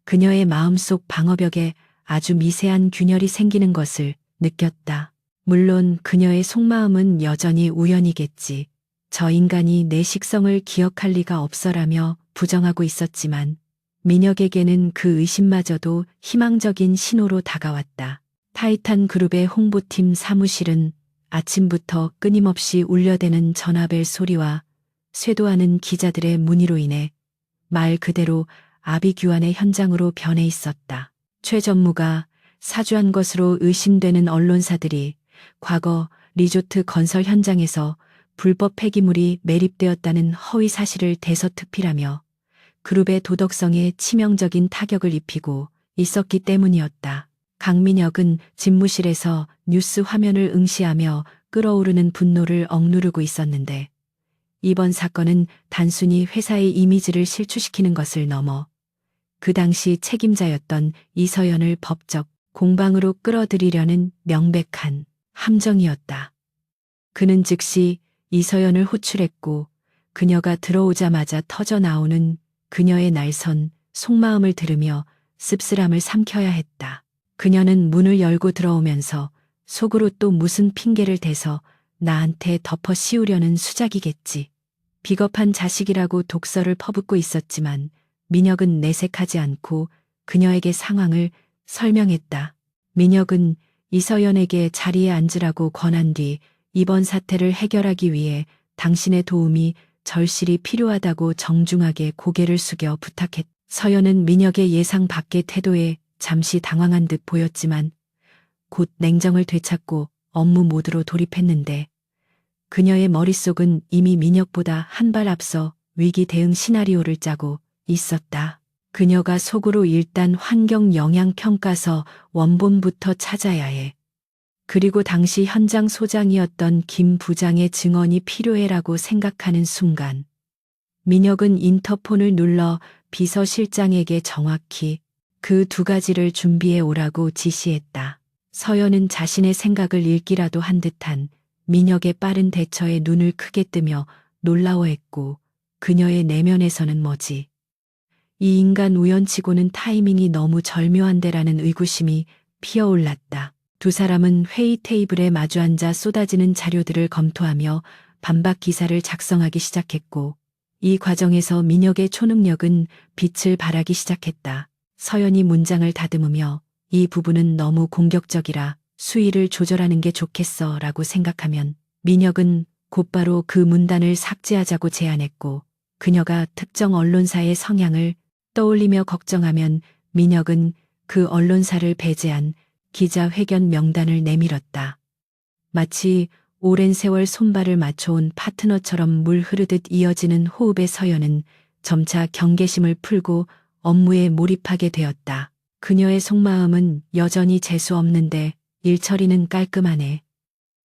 그녀의 마음속 방어벽에 아주 미세한 균열이 생기는 것을 느꼈다. 물론 그녀의 속마음은 여전히 우연이겠지. 저 인간이 내 식성을 기억할 리가 없어라며 부정하고 있었지만 민혁에게는 그 의심마저도 희망적인 신호로 다가왔다. 타이탄 그룹의 홍보팀 사무실은 아침부터 끊임없이 울려대는 전화벨 소리와 쇄도하는 기자들의 문의로 인해 말 그대로 아비규환의 현장으로 변해 있었다. 최 전무가 사주한 것으로 의심되는 언론사들이 과거 리조트 건설 현장에서 불법 폐기물이 매립되었다는 허위 사실을 대서특필하며 그룹의 도덕성에 치명적인 타격을 입히고 있었기 때문이었다. 강민혁은 집무실에서 뉴스 화면을 응시하며 끓어오르는 분노를 억누르고 있었는데 이번 사건은 단순히 회사의 이미지를 실추시키는 것을 넘어 그 당시 책임자였던 이서연을 법적 공방으로 끌어들이려는 명백한 함정이었다. 그는 즉시 이서연을 호출했고 그녀가 들어오자마자 터져 나오는 그녀의 날선 속마음을 들으며 씁쓸함을 삼켜야 했다. 그녀는 문을 열고 들어오면서 속으로 또 무슨 핑계를 대서 나한테 덮어 씌우려는 수작이겠지. 비겁한 자식이라고 독설을 퍼붓고 있었지만 민혁은 내색하지 않고 그녀에게 상황을 설명했다. 민혁은 이서연에게 자리에 앉으라고 권한 뒤 이번 사태를 해결하기 위해 당신의 도움이 절실히 필요하다고 정중하게 고개를 숙여 부탁했다. 서연은 민혁의 예상 밖의 태도에 잠시 당황한 듯 보였지만 곧 냉정을 되찾고 업무 모드로 돌입했는데 그녀의 머릿속은 이미 민혁보다 한 발 앞서 위기 대응 시나리오를 짜고 있었다. 그녀가 속으로 일단 환경 영향 평가서 원본부터 찾아야 해. 그리고 당시 현장 소장이었던 김 부장의 증언이 필요해라고 생각하는 순간 민혁은 인터폰을 눌러 비서실장에게 정확히 그 두 가지를 준비해 오라고 지시했다. 서연은 자신의 생각을 읽기라도 한 듯한 민혁의 빠른 대처에 눈을 크게 뜨며 놀라워했고 그녀의 내면에서는 뭐지? 이 인간 우연치고는 타이밍이 너무 절묘한데라는 의구심이 피어올랐다. 두 사람은 회의 테이블에 마주 앉아 쏟아지는 자료들을 검토하며 반박 기사를 작성하기 시작했고 이 과정에서 민혁의 초능력은 빛을 발하기 시작했다. 서연이 문장을 다듬으며 이 부분은 너무 공격적이라 수위를 조절하는 게 좋겠어 라고 생각하면 민혁은 곧바로 그 문단을 삭제하자고 제안했고 그녀가 특정 언론사의 성향을 떠올리며 걱정하면 민혁은 그 언론사를 배제한 기자회견 명단을 내밀었다. 마치 오랜 세월 손발을 맞춰온 파트너처럼 물 흐르듯 이어지는 호흡의 서연은 점차 경계심을 풀고 업무에 몰입하게 되었다. 그녀의 속마음은 여전히 재수 없는데 일 처리는 깔끔하네.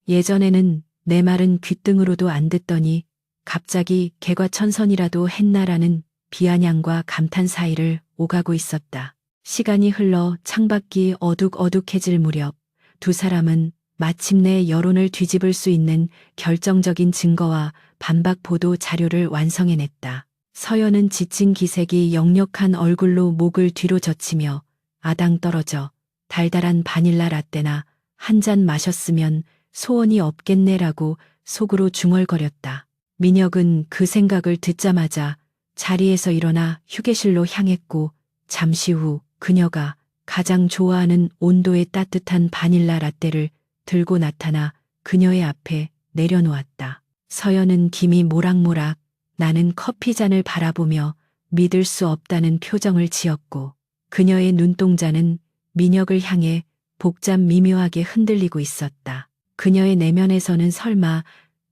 예전에는 내 말은 귓등으로도 안 듣더니 갑자기 개과천선이라도 했나라는 비아냥과 감탄 사이를 오가고 있었다. 시간이 흘러 창밖이 어둑어둑해질 무렵 두 사람은 마침내 여론을 뒤집을 수 있는 결정적인 증거와 반박 보도 자료를 완성해냈다. 서연은 지친 기색이 역력한 얼굴로 목을 뒤로 젖히며 아당 떨어져 달달한 바닐라 라떼나 한 잔 마셨으면 소원이 없겠네라고 속으로 중얼거렸다. 민혁은 그 생각을 듣자마자 자리에서 일어나 휴게실로 향했고 잠시 후 그녀가 가장 좋아하는 온도의 따뜻한 바닐라 라떼를 들고 나타나 그녀의 앞에 내려놓았다. 서연은 김이 모락모락 나는 커피잔을 바라보며 믿을 수 없다는 표정을 지었고 그녀의 눈동자는 민혁을 향해 복잡 미묘하게 흔들리고 있었다. 그녀의 내면에서는 설마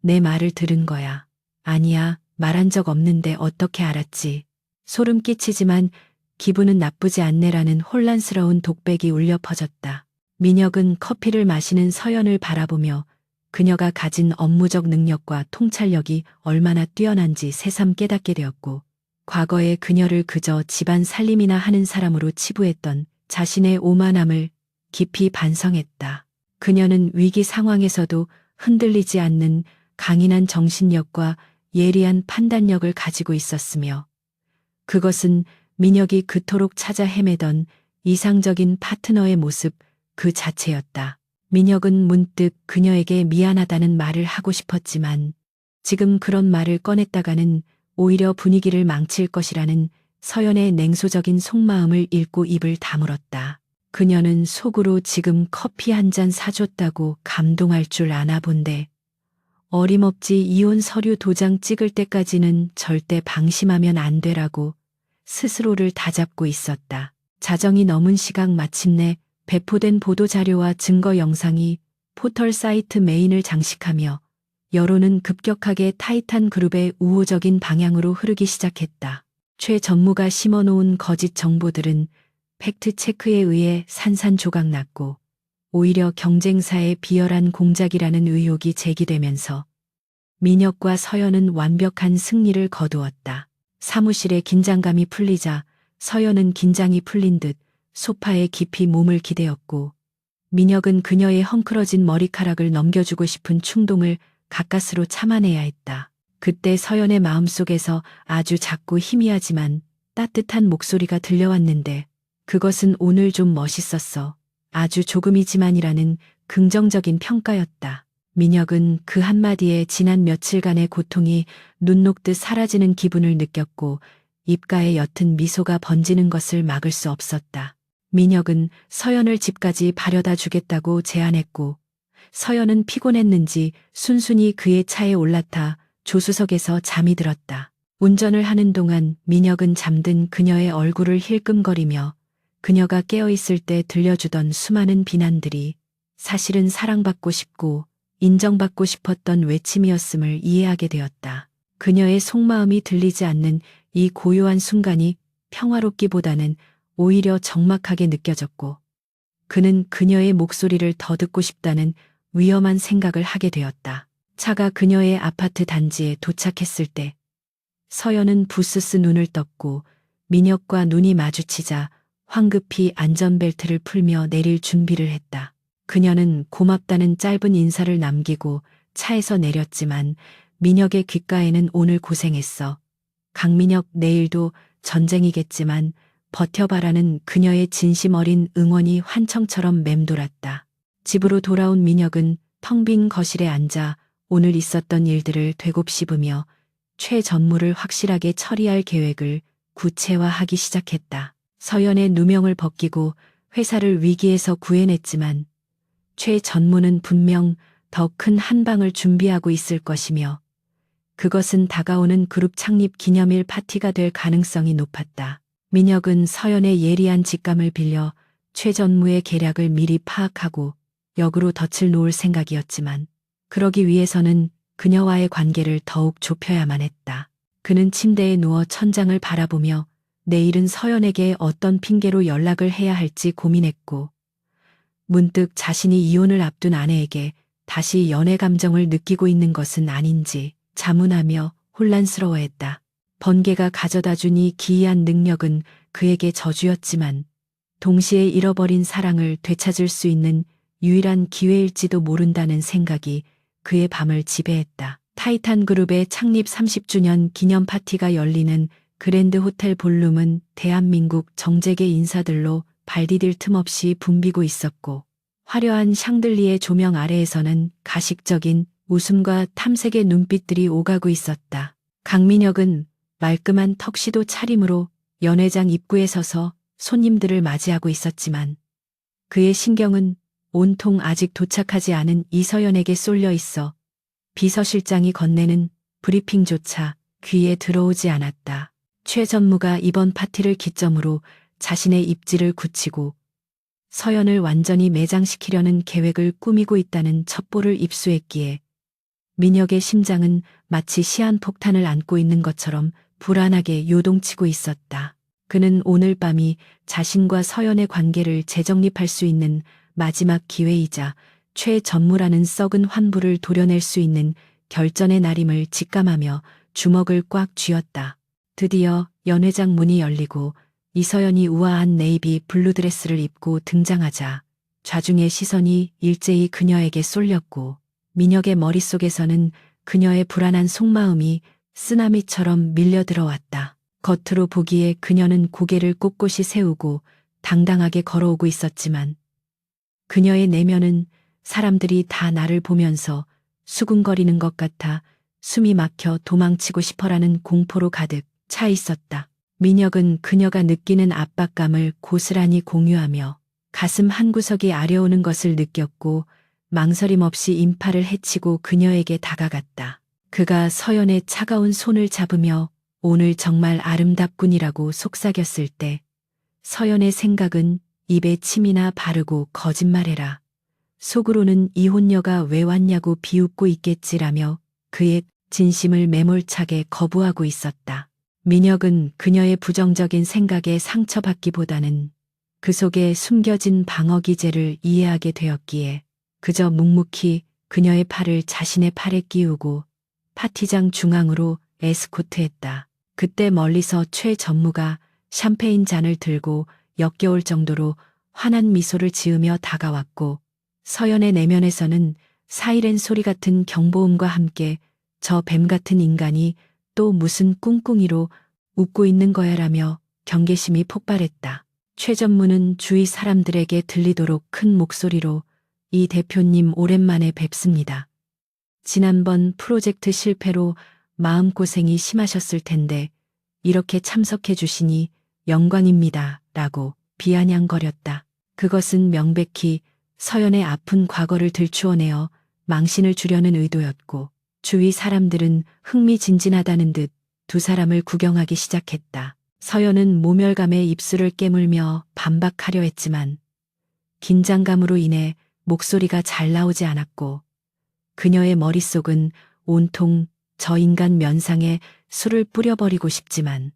내 말을 들은 거야. 아니야, 말한 적 없는데 어떻게 알았지. 소름 끼치지만 기분은 나쁘지 않네라는 혼란스러운 독백이 울려 퍼졌다. 민혁은 커피를 마시는 서연을 바라보며 그녀가 가진 업무적 능력과 통찰력이 얼마나 뛰어난지 새삼 깨닫게 되었고 과거에 그녀를 그저 집안 살림이나 하는 사람으로 치부했던 자신의 오만함을 깊이 반성했다. 그녀는 위기 상황에서도 흔들리지 않는 강인한 정신력과 예리한 판단력을 가지고 있었으며 그것은 민혁이 그토록 찾아 헤매던 이상적인 파트너의 모습 그 자체였다. 민혁은 문득 그녀에게 미안하다는 말을 하고 싶었지만 지금 그런 말을 꺼냈다가는 오히려 분위기를 망칠 것이라는 서연의 냉소적인 속마음을 읽고 입을 다물었다. 그녀는 속으로 지금 커피 한 잔 사줬다고 감동할 줄 아나 본데 어림없이 이혼 서류 도장 찍을 때까지는 절대 방심하면 안 되라고 스스로를 다잡고 있었다. 자정이 넘은 시각 마침내 배포된 보도자료와 증거 영상이 포털 사이트 메인을 장식하며 여론은 급격하게 타이탄 그룹의 우호적인 방향으로 흐르기 시작했다. 최 전무가 심어놓은 거짓 정보들은 팩트체크에 의해 산산조각났고 오히려 경쟁사의 비열한 공작이라는 의혹이 제기되면서 민혁과 서연은 완벽한 승리를 거두었다. 사무실의 긴장감이 풀리자 서연은 긴장이 풀린 듯 소파에 깊이 몸을 기대었고 민혁은 그녀의 헝클어진 머리카락을 넘겨주고 싶은 충동을 가까스로 참아내야 했다. 그때 서연의 마음속에서 아주 작고 희미하지만 따뜻한 목소리가 들려왔는데 그것은 오늘 좀 멋있었어. 아주 조금이지만이라는 긍정적인 평가였다. 민혁은 그 한마디에 지난 며칠간의 고통이 눈 녹듯 사라지는 기분을 느꼈고 입가에 옅은 미소가 번지는 것을 막을 수 없었다. 민혁은 서연을 집까지 바려다 주겠다고 제안했고 서연은 피곤했는지 순순히 그의 차에 올라타 조수석에서 잠이 들었다. 운전을 하는 동안 민혁은 잠든 그녀의 얼굴을 힐끔거리며 그녀가 깨어있을 때 들려주던 수많은 비난들이 사실은 사랑받고 싶고 인정받고 싶었던 외침이었음을 이해하게 되었다. 그녀의 속마음이 들리지 않는 이 고요한 순간이 평화롭기보다는 오히려 적막하게 느껴졌고 그는 그녀의 목소리를 더 듣고 싶다는 위험한 생각을 하게 되었다. 차가 그녀의 아파트 단지에 도착했을 때 서연은 부스스 눈을 떴고 민혁과 눈이 마주치자 황급히 안전벨트를 풀며 내릴 준비를 했다. 그녀는 고맙다는 짧은 인사를 남기고 차에서 내렸지만 민혁의 귓가에는 오늘 고생했어. 강민혁 내일도 전쟁이겠지만 버텨봐라는 그녀의 진심 어린 응원이 환청처럼 맴돌았다. 집으로 돌아온 민혁은 텅 빈 거실에 앉아 오늘 있었던 일들을 되곱씹으며 최 전무를 확실하게 처리할 계획을 구체화하기 시작했다. 서연의 누명을 벗기고 회사를 위기에서 구해냈지만 최 전무는 분명 더 큰 한방을 준비하고 있을 것이며 그것은 다가오는 그룹 창립 기념일 파티가 될 가능성이 높았다. 민혁은 서연의 예리한 직감을 빌려 최 전무의 계략을 미리 파악하고 역으로 덫을 놓을 생각이었지만 그러기 위해서는 그녀와의 관계를 더욱 좁혀야만 했다. 그는 침대에 누워 천장을 바라보며 내일은 서연에게 어떤 핑계로 연락을 해야 할지 고민했고 문득 자신이 이혼을 앞둔 아내에게 다시 연애 감정을 느끼고 있는 것은 아닌지 자문하며 혼란스러워했다. 번개가 가져다준 이 기이한 능력은 그에게 저주였지만 동시에 잃어버린 사랑을 되찾을 수 있는 유일한 기회일지도 모른다는 생각이 그의 밤을 지배했다. 타이탄 그룹의 창립 30주년 기념 파티가 열리는 그랜드 호텔 볼룸은 대한민국 정재계 인사들로 발디딜 틈 없이 붐비고 있었고 화려한 샹들리에 조명 아래에서는 가식적인 웃음과 탐색의 눈빛들이 오가고 있었다. 강민혁은 말끔한 턱시도 차림으로 연회장 입구에 서서 손님들을 맞이하고 있었지만 그의 신경은 온통 아직 도착하지 않은 이서연에게 쏠려 있어 비서실장이 건네는 브리핑조차 귀에 들어오지 않았다. 최 전무가 이번 파티를 기점으로 자신의 입지를 굳히고 서연을 완전히 매장시키려는 계획을 꾸미고 있다는 첩보를 입수했기에 민혁의 심장은 마치 시한폭탄을 안고 있는 것처럼 불안하게 요동치고 있었다. 그는 오늘 밤이 자신과 서연의 관계를 재정립할 수 있는 마지막 기회이자 최 전무라는 썩은 환부를 도려낼 수 있는 결전의 날임을 직감하며 주먹을 꽉 쥐었다. 드디어 연회장 문이 열리고 이서연이 우아한 네이비 블루 드레스를 입고 등장하자 좌중의 시선이 일제히 그녀에게 쏠렸고 민혁의 머릿속에서는 그녀의 불안한 속마음이 쓰나미처럼 밀려들어왔다. 겉으로 보기에 그녀는 고개를 꼿꼿이 세우고 당당하게 걸어오고 있었지만 그녀의 내면은 사람들이 다 나를 보면서 수군거리는 것 같아 숨이 막혀 도망치고 싶어라는 공포로 가득 차 있었다. 민혁은 그녀가 느끼는 압박감을 고스란히 공유하며 가슴 한구석이 아려오는 것을 느꼈고 망설임 없이 인파를 헤치고 그녀에게 다가갔다. 그가 서연의 차가운 손을 잡으며 오늘 정말 아름답군이라고 속삭였을 때 서연의 생각은 입에 침이나 바르고 거짓말해라. 속으로는 이 혼녀가 왜 왔냐고 비웃고 있겠지라며 그의 진심을 매몰차게 거부하고 있었다. 민혁은 그녀의 부정적인 생각에 상처받기보다는 그 속에 숨겨진 방어 기제를 이해하게 되었기에 그저 묵묵히 그녀의 팔을 자신의 팔에 끼우고 파티장 중앙으로 에스코트했다. 그때 멀리서 최 전무가 샴페인 잔을 들고 역겨울 정도로 환한 미소를 지으며 다가왔고 서연의 내면에서는 사이렌 소리 같은 경보음과 함께 저 뱀 같은 인간이 또 무슨 꿍꿍이로 웃고 있는 거야라며 경계심이 폭발했다. 최 전무는 주위 사람들에게 들리도록 큰 목소리로 이 대표님 오랜만에 뵙습니다. 지난번 프로젝트 실패로 마음고생이 심하셨을 텐데 이렇게 참석해 주시니 영광입니다. 라고 비아냥거렸다. 그것은 명백히 서연의 아픈 과거를 들추어내어 망신을 주려는 의도였고 주위 사람들은 흥미진진하다는 듯 두 사람을 구경하기 시작했다. 서연은 모멸감에 입술을 깨물며 반박하려 했지만 긴장감으로 인해 목소리가 잘 나오지 않았고 그녀의 머릿속은 온통 저 인간 면상에 술을 뿌려버리고 싶지만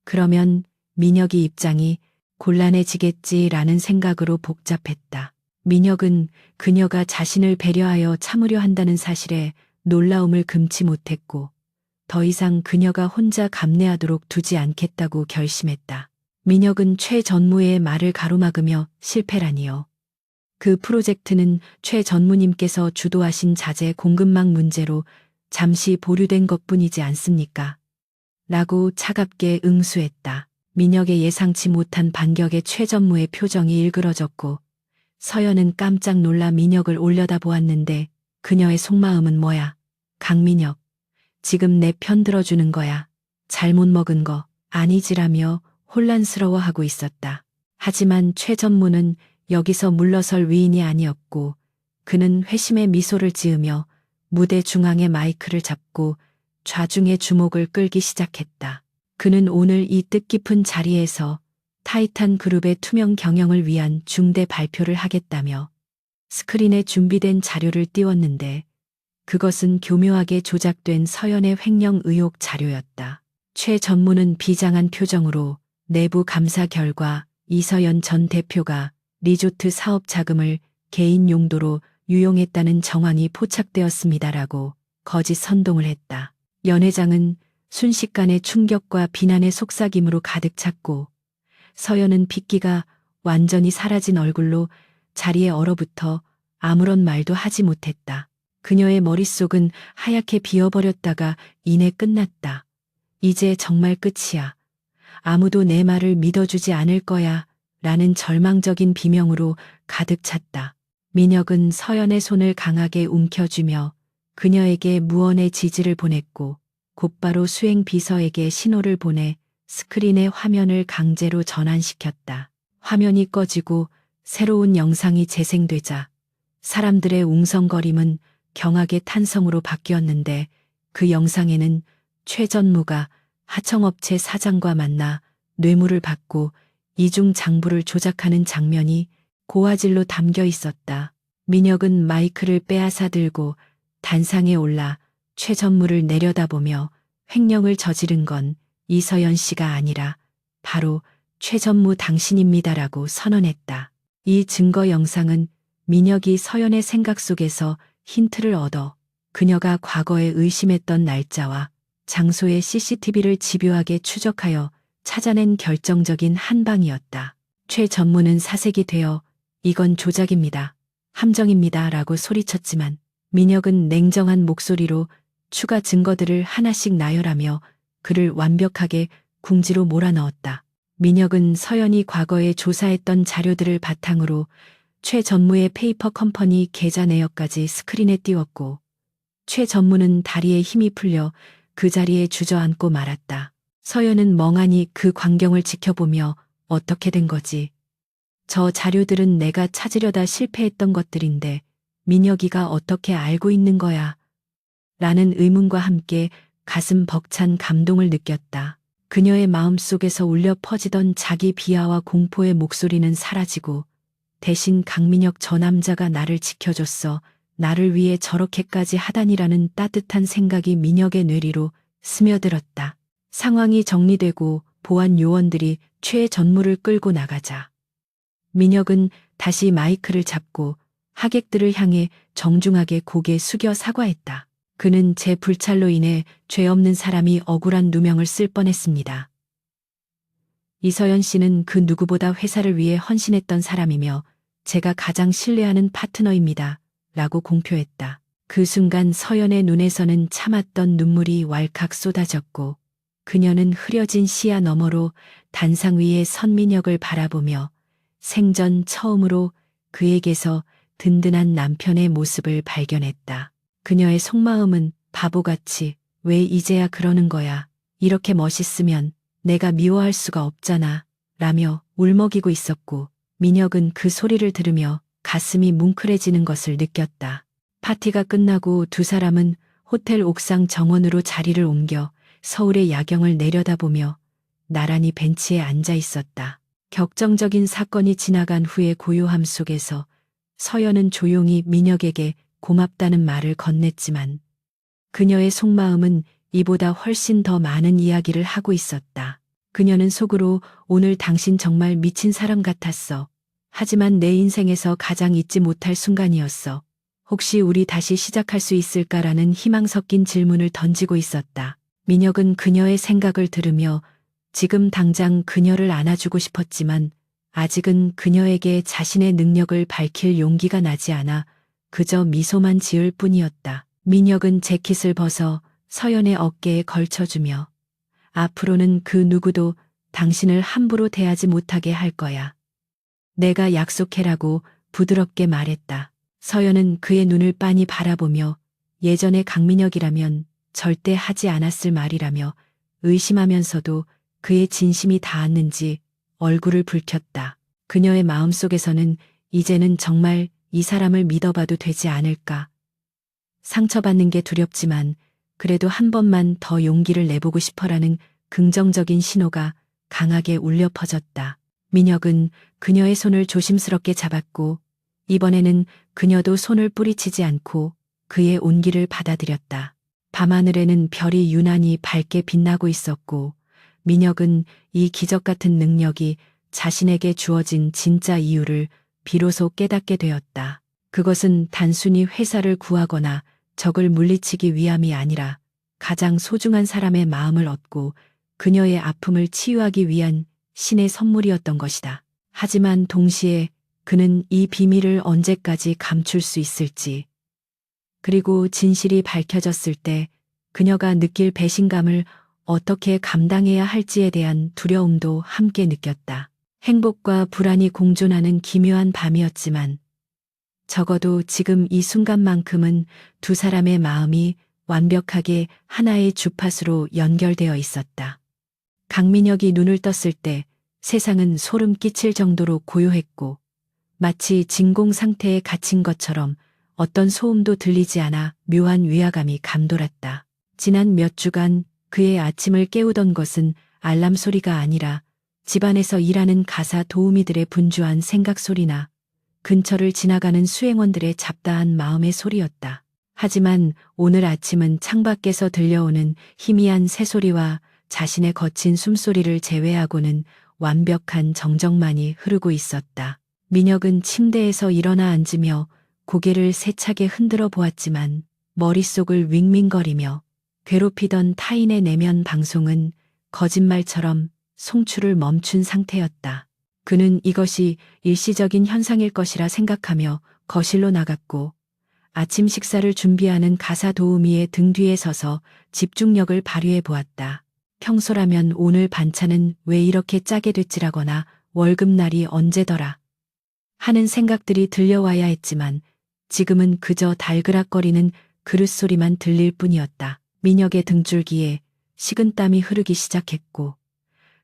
그러면 민혁이 입장이 곤란해지겠지라는 생각으로 복잡했다. 민혁은 그녀가 자신을 배려하여 참으려 한다는 사실에 놀라움을 금치 못했고 더 이상 그녀가 혼자 감내하도록 두지 않겠다고 결심했다. 민혁은 최 전무의 말을 가로막으며 실패라니요. 그 프로젝트는 최 전무님께서 주도하신 자재 공급망 문제로 잠시 보류된 것뿐이지 않습니까? 라고 차갑게 응수했다. 민혁의 예상치 못한 반격에 최 전무의 표정이 일그러졌고 서연은 깜짝 놀라 민혁을 올려다보았는데 그녀의 속마음은 뭐야? 강민혁, 지금 내 편 들어주는 거야. 잘못 먹은 거 아니지라며 혼란스러워하고 있었다. 하지만 최 전무는 여기서 물러설 위인이 아니었고 그는 회심의 미소를 지으며 무대 중앙의 마이크를 잡고 좌중의 주목을 끌기 시작했다. 그는 오늘 이 뜻깊은 자리에서 타이탄 그룹의 투명 경영을 위한 중대 발표를 하겠다며 스크린에 준비된 자료를 띄웠는데 그것은 교묘하게 조작된 서연의 횡령 의혹 자료였다. 최 전무는 비장한 표정으로 내부 감사 결과 이서연 전 대표가 리조트 사업 자금을 개인 용도로 유용했다는 정황이 포착되었습니다라고 거짓 선동을 했다. 연 회장은 순식간에 충격과 비난의 속삭임으로 가득 찼고 서연은 핏기가 완전히 사라진 얼굴로 자리에 얼어붙어 아무런 말도 하지 못했다. 그녀의 머릿속은 하얗게 비어버렸다가 이내 끝났다. 이제 정말 끝이야. 아무도 내 말을 믿어주지 않을 거야. 라는 절망적인 비명으로 가득 찼다. 민혁은 서연의 손을 강하게 움켜쥐며 그녀에게 무언의 지지를 보냈고 곧바로 수행 비서에게 신호를 보내 스크린의 화면을 강제로 전환시켰다. 화면이 꺼지고 새로운 영상이 재생되자 사람들의 웅성거림은 경악의 탄성으로 바뀌었는데 그 영상에는 최 전무가 하청업체 사장과 만나 뇌물을 받고 이중 장부를 조작하는 장면이 고화질로 담겨 있었다. 민혁은 마이크를 빼앗아 들고 단상에 올라 최 전무를 내려다보며 횡령을 저지른 건 이서연 씨가 아니라 바로 최 전무 당신입니다라고 선언했다. 이 증거 영상은 민혁이 서연의 생각 속에서 힌트를 얻어 그녀가 과거에 의심했던 날짜와 장소의 CCTV를 집요하게 추적하여 찾아낸 결정적인 한 방이었다. 최 전무는 사색이 되어 이건 조작입니다. 함정입니다. 라고 소리쳤지만 민혁은 냉정한 목소리로 추가 증거들을 하나씩 나열하며 그를 완벽하게 궁지로 몰아넣었다. 민혁은 서연이 과거에 조사했던 자료들을 바탕으로 최 전무의 페이퍼 컴퍼니 계좌 내역까지 스크린에 띄웠고 최 전무는 다리에 힘이 풀려 그 자리에 주저앉고 말았다. 서연은 멍하니 그 광경을 지켜보며 어떻게 된 거지? 저 자료들은 내가 찾으려다 실패했던 것들인데 민혁이가 어떻게 알고 있는 거야? 라는 의문과 함께 가슴 벅찬 감동을 느꼈다. 그녀의 마음속에서 울려 퍼지던 자기 비하와 공포의 목소리는 사라지고 대신 강민혁 저 남자가 나를 지켜줬어. 나를 위해 저렇게까지 하다니라는 따뜻한 생각이 민혁의 뇌리로 스며들었다. 상황이 정리되고 보안 요원들이 최 전무를 끌고 나가자 민혁은 다시 마이크를 잡고 하객들을 향해 정중하게 고개 숙여 사과했다. 그는 제 불찰로 인해 죄 없는 사람이 억울한 누명을 쓸 뻔했습니다. 이서연 씨는 그 누구보다 회사를 위해 헌신했던 사람이며 제가 가장 신뢰하는 파트너입니다. 라고 공표했다. 그 순간 서연의 눈에서는 참았던 눈물이 왈칵 쏟아졌고 그녀는 흐려진 시야 너머로 단상 위의 선민혁을 바라보며 생전 처음으로 그에게서 든든한 남편의 모습을 발견했다. 그녀의 속마음은 바보같이 왜 이제야 그러는 거야. 이렇게 멋있으면 내가 미워할 수가 없잖아. 라며 울먹이고 있었고 민혁은 그 소리를 들으며 가슴이 뭉클해지는 것을 느꼈다. 파티가 끝나고 두 사람은 호텔 옥상 정원으로 자리를 옮겨 서울의 야경을 내려다보며 나란히 벤치에 앉아 있었다. 격정적인 사건이 지나간 후의 고요함 속에서 서연은 조용히 민혁에게 고맙다는 말을 건넸지만 그녀의 속마음은 이보다 훨씬 더 많은 이야기를 하고 있었다. 그녀는 속으로 오늘 당신 정말 미친 사람 같았어. 하지만 내 인생에서 가장 잊지 못할 순간이었어. 혹시 우리 다시 시작할 수 있을까라는 희망 섞인 질문을 던지고 있었다. 민혁은 그녀의 생각을 들으며 지금 당장 그녀를 안아주고 싶었지만 아직은 그녀에게 자신의 능력을 밝힐 용기가 나지 않아 그저 미소만 지을 뿐이었다. 민혁은 재킷을 벗어 서연의 어깨에 걸쳐주며 앞으로는 그 누구도 당신을 함부로 대하지 못하게 할 거야. 내가 약속해라고 부드럽게 말했다. 서연은 그의 눈을 빤히 바라보며 예전의 강민혁이라면 절대 하지 않았을 말이라며 의심하면서도 그의 진심이 닿았는지 얼굴을 붉혔다. 그녀의 마음속에서는 이제는 정말 이 사람을 믿어봐도 되지 않을까. 상처받는 게 두렵지만 그래도 한 번만 더 용기를 내보고 싶어라는 긍정적인 신호가 강하게 울려 퍼졌다. 민혁은 그녀의 손을 조심스럽게 잡았고 이번에는 그녀도 손을 뿌리치지 않고 그의 온기를 받아들였다. 밤하늘에는 별이 유난히 밝게 빛나고 있었고 민혁은 이 기적 같은 능력이 자신에게 주어진 진짜 이유를 비로소 깨닫게 되었다. 그것은 단순히 회사를 구하거나 적을 물리치기 위함이 아니라 가장 소중한 사람의 마음을 얻고 그녀의 아픔을 치유하기 위한 신의 선물이었던 것이다. 하지만 동시에 그는 이 비밀을 언제까지 감출 수 있을지, 그리고 진실이 밝혀졌을 때 그녀가 느낄 배신감을 어떻게 감당해야 할지에 대한 두려움도 함께 느꼈다. 행복과 불안이 공존하는 기묘한 밤이었지만 적어도 지금 이 순간만큼은 두 사람의 마음이 완벽하게 하나의 주파수로 연결되어 있었다. 강민혁이 눈을 떴을 때 세상은 소름 끼칠 정도로 고요했고 마치 진공 상태에 갇힌 것처럼 어떤 소음도 들리지 않아 묘한 위화감이 감돌았다. 지난 몇 주간 그의 아침을 깨우던 것은 알람 소리가 아니라 집안에서 일하는 가사 도우미들의 분주한 생각 소리나 근처를 지나가는 수행원들의 잡다한 마음의 소리였다. 하지만 오늘 아침은 창밖에서 들려오는 희미한 새소리와 자신의 거친 숨소리를 제외하고는 완벽한 정적만이 흐르고 있었다. 민혁은 침대에서 일어나 앉으며 고개를 세차게 흔들어 보았지만 머릿속을 윙윙거리며 괴롭히던 타인의 내면 방송은 거짓말처럼 송출을 멈춘 상태였다. 그는 이것이 일시적인 현상일 것이라 생각하며 거실로 나갔고 아침 식사를 준비하는 가사 도우미의 등 뒤에 서서 집중력을 발휘해 보았다. 평소라면 오늘 반찬은 왜 이렇게 짜게 됐지라거나 월급날이 언제더라 하는 생각들이 들려와야 했지만 지금은 그저 달그락거리는 그릇 소리만 들릴 뿐이었다. 민혁의 등줄기에 식은땀이 흐르기 시작했고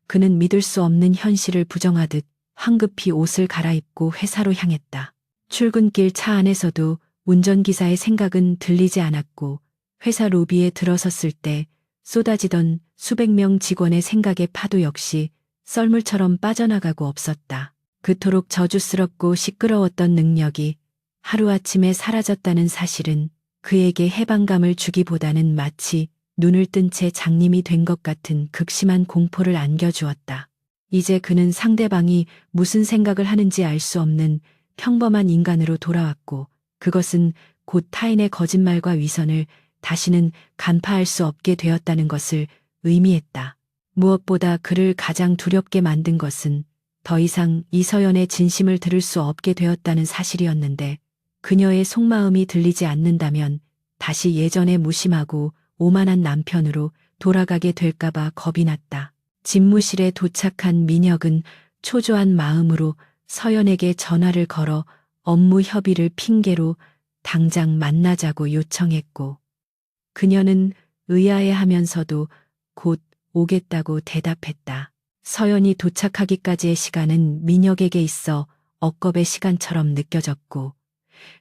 그는 믿을 수 없는 현실을 부정하듯 황급히 옷을 갈아입고 회사로 향했다. 출근길 차 안에서도 운전기사의 생각은 들리지 않았고 회사 로비에 들어섰을 때 쏟아지던 수백 명 직원의 생각의 파도 역시 썰물처럼 빠져나가고 없었다. 그토록 저주스럽고 시끄러웠던 능력이 하루아침에 사라졌다는 사실은 그에게 해방감을 주기보다는 마치 눈을 뜬 채 장님이 된 것 같은 극심한 공포를 안겨주었다. 이제 그는 상대방이 무슨 생각을 하는지 알 수 없는 평범한 인간으로 돌아왔고 그것은 곧 타인의 거짓말과 위선을 다시는 간파할 수 없게 되었다는 것을 의미했다. 무엇보다 그를 가장 두렵게 만든 것은 더 이상 이서연의 진심을 들을 수 없게 되었다는 사실이었는데 그녀의 속마음이 들리지 않는다면 다시 예전의 무심하고 오만한 남편으로 돌아가게 될까봐 겁이 났다. 집무실에 도착한 민혁은 초조한 마음으로 서연에게 전화를 걸어 업무 협의를 핑계로 당장 만나자고 요청했고 그녀는 의아해하면서도 곧 오겠다고 대답했다. 서연이 도착하기까지의 시간은 민혁에게 있어 억겁의 시간처럼 느껴졌고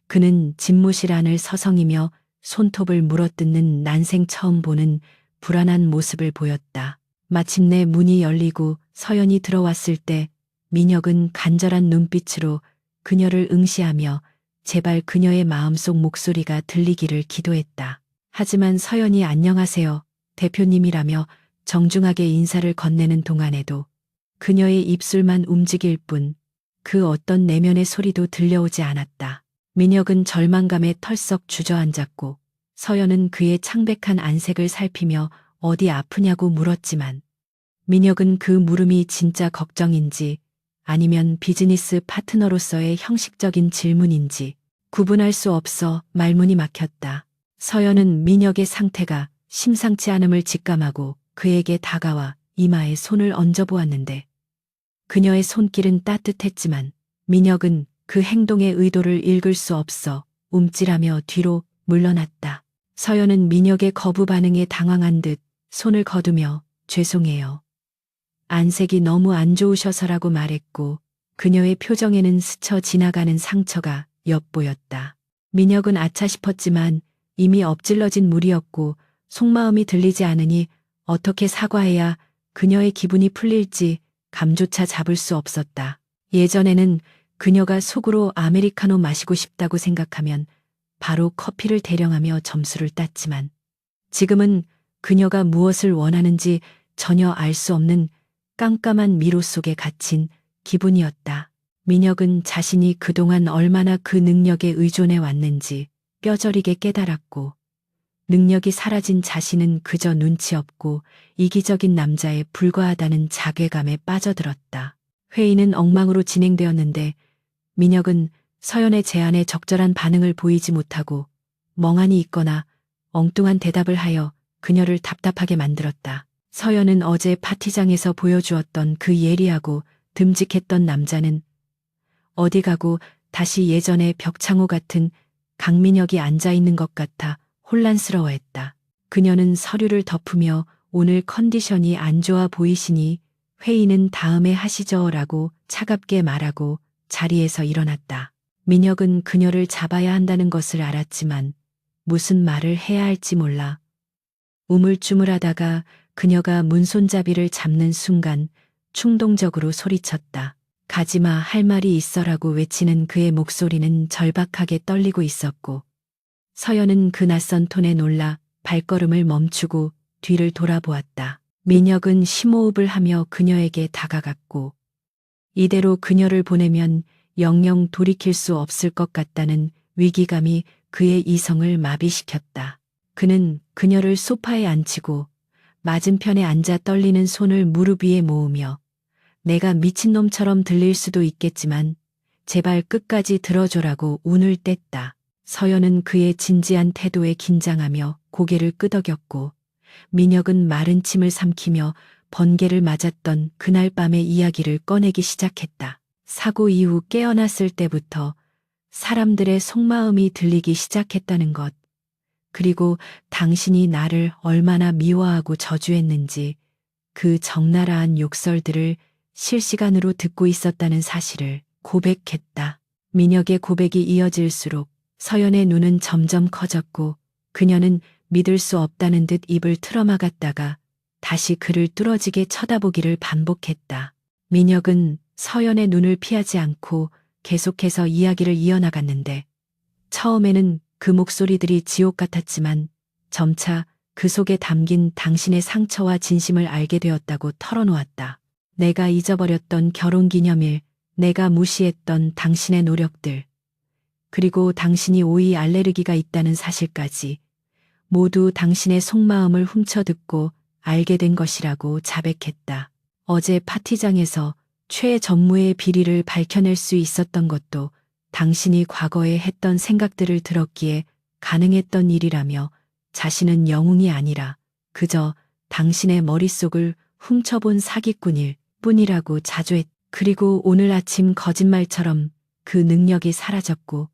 그는 집무실 안을 서성이며 손톱을 물어뜯는 난생 처음 보는 불안한 모습을 보였다. 마침내 문이 열리고 서연이 들어왔을 때 민혁은 간절한 눈빛으로 그녀를 응시하며 제발 그녀의 마음속 목소리가 들리기를 기도했다. 하지만 서연이 안녕하세요, 대표님이라며 정중하게 인사를 건네는 동안에도 그녀의 입술만 움직일 뿐 그 어떤 내면의 소리도 들려오지 않았다. 민혁은 절망감에 털썩 주저앉았고 서연은 그의 창백한 안색을 살피며 어디 아프냐고 물었지만 민혁은 그 물음이 진짜 걱정인지 아니면 비즈니스 파트너로서의 형식적인 질문인지 구분할 수 없어 말문이 막혔다. 서연은 민혁의 상태가 심상치 않음을 직감하고 그에게 다가와 이마에 손을 얹어보았는데 그녀의 손길은 따뜻했지만 민혁은 그 행동의 의도를 읽을 수 없어 움찔하며 뒤로 물러났다. 서연은 민혁의 거부 반응에 당황한 듯 손을 거두며 죄송해요. 안색이 너무 안 좋으셔서라고 말했고 그녀의 표정에는 스쳐 지나가는 상처가 엿보였다. 민혁은 아차 싶었지만 이미 엎질러진 물이었고 속마음이 들리지 않으니 어떻게 사과해야 그녀의 기분이 풀릴지 감조차 잡을 수 없었다. 예전에는 그녀가 속으로 아메리카노 마시고 싶다고 생각하면 바로 커피를 대령하며 점수를 땄지만 지금은 그녀가 무엇을 원하는지 전혀 알 수 없는 깜깜한 미로 속에 갇힌 기분이었다. 민혁은 자신이 그동안 얼마나 그 능력에 의존해 왔는지 뼈저리게 깨달았고 능력이 사라진 자신은 그저 눈치 없고 이기적인 남자에 불과하다는 자괴감에 빠져들었다. 회의는 엉망으로 진행되었는데 민혁은 서연의 제안에 적절한 반응을 보이지 못하고 멍하니 있거나 엉뚱한 대답을 하여 그녀를 답답하게 만들었다. 서연은 어제 파티장에서 보여주었던 그 예리하고 듬직했던 남자는 어디 가고 다시 예전의 벽창호 같은 강민혁이 앉아있는 것 같아 혼란스러워했다. 그녀는 서류를 덮으며 오늘 컨디션이 안 좋아 보이시니 회의는 다음에 하시죠라고 차갑게 말하고 자리에서 일어났다. 민혁은 그녀를 잡아야 한다는 것을 알았지만 무슨 말을 해야 할지 몰라 우물쭈물하다가 그녀가 문손잡이를 잡는 순간 충동적으로 소리쳤다. 가지마, 할 말이 있어라고 외치는 그의 목소리는 절박하게 떨리고 있었고 서연은 그 낯선 톤에 놀라 발걸음을 멈추고 뒤를 돌아보았다. 민혁은 심호흡을 하며 그녀에게 다가갔고 이대로 그녀를 보내면 영영 돌이킬 수 없을 것 같다는 위기감이 그의 이성을 마비시켰다. 그는 그녀를 소파에 앉히고 맞은편에 앉아 떨리는 손을 무릎 위에 모으며 내가 미친놈처럼 들릴 수도 있겠지만 제발 끝까지 들어줘라고 운을 뗐다. 서연은 그의 진지한 태도에 긴장하며 고개를 끄덕였고 민혁은 마른 침을 삼키며 번개를 맞았던 그날 밤의 이야기를 꺼내기 시작했다. 사고 이후 깨어났을 때부터 사람들의 속마음이 들리기 시작했다는 것. 그리고 당신이 나를 얼마나 미워하고 저주했는지 그 적나라한 욕설들을 실시간으로 듣고 있었다는 사실을 고백했다. 민혁의 고백이 이어질수록 서연의 눈은 점점 커졌고 그녀는 믿을 수 없다는 듯 입을 틀어막았다가 다시 그를 뚫어지게 쳐다보기를 반복했다. 민혁은 서연의 눈을 피하지 않고 계속해서 이야기를 이어나갔는데 처음에는 그 목소리들이 지옥 같았지만 점차 그 속에 담긴 당신의 상처와 진심을 알게 되었다고 털어놓았다. 내가 잊어버렸던 결혼기념일, 내가 무시했던 당신의 노력들, 그리고 당신이 오이 알레르기가 있다는 사실까지 모두 당신의 속마음을 훔쳐듣고 알게 된 것이라고 자백했다. 어제 파티장에서 최전무의 비리를 밝혀낼 수 있었던 것도 당신이 과거에 했던 생각들을 들었기에 가능했던 일이라며 자신은 영웅이 아니라 그저 당신의 머릿속을 훔쳐본 사기꾼일 뿐이라고 자조했다. 그리고 오늘 아침 거짓말처럼 그 능력이 사라졌고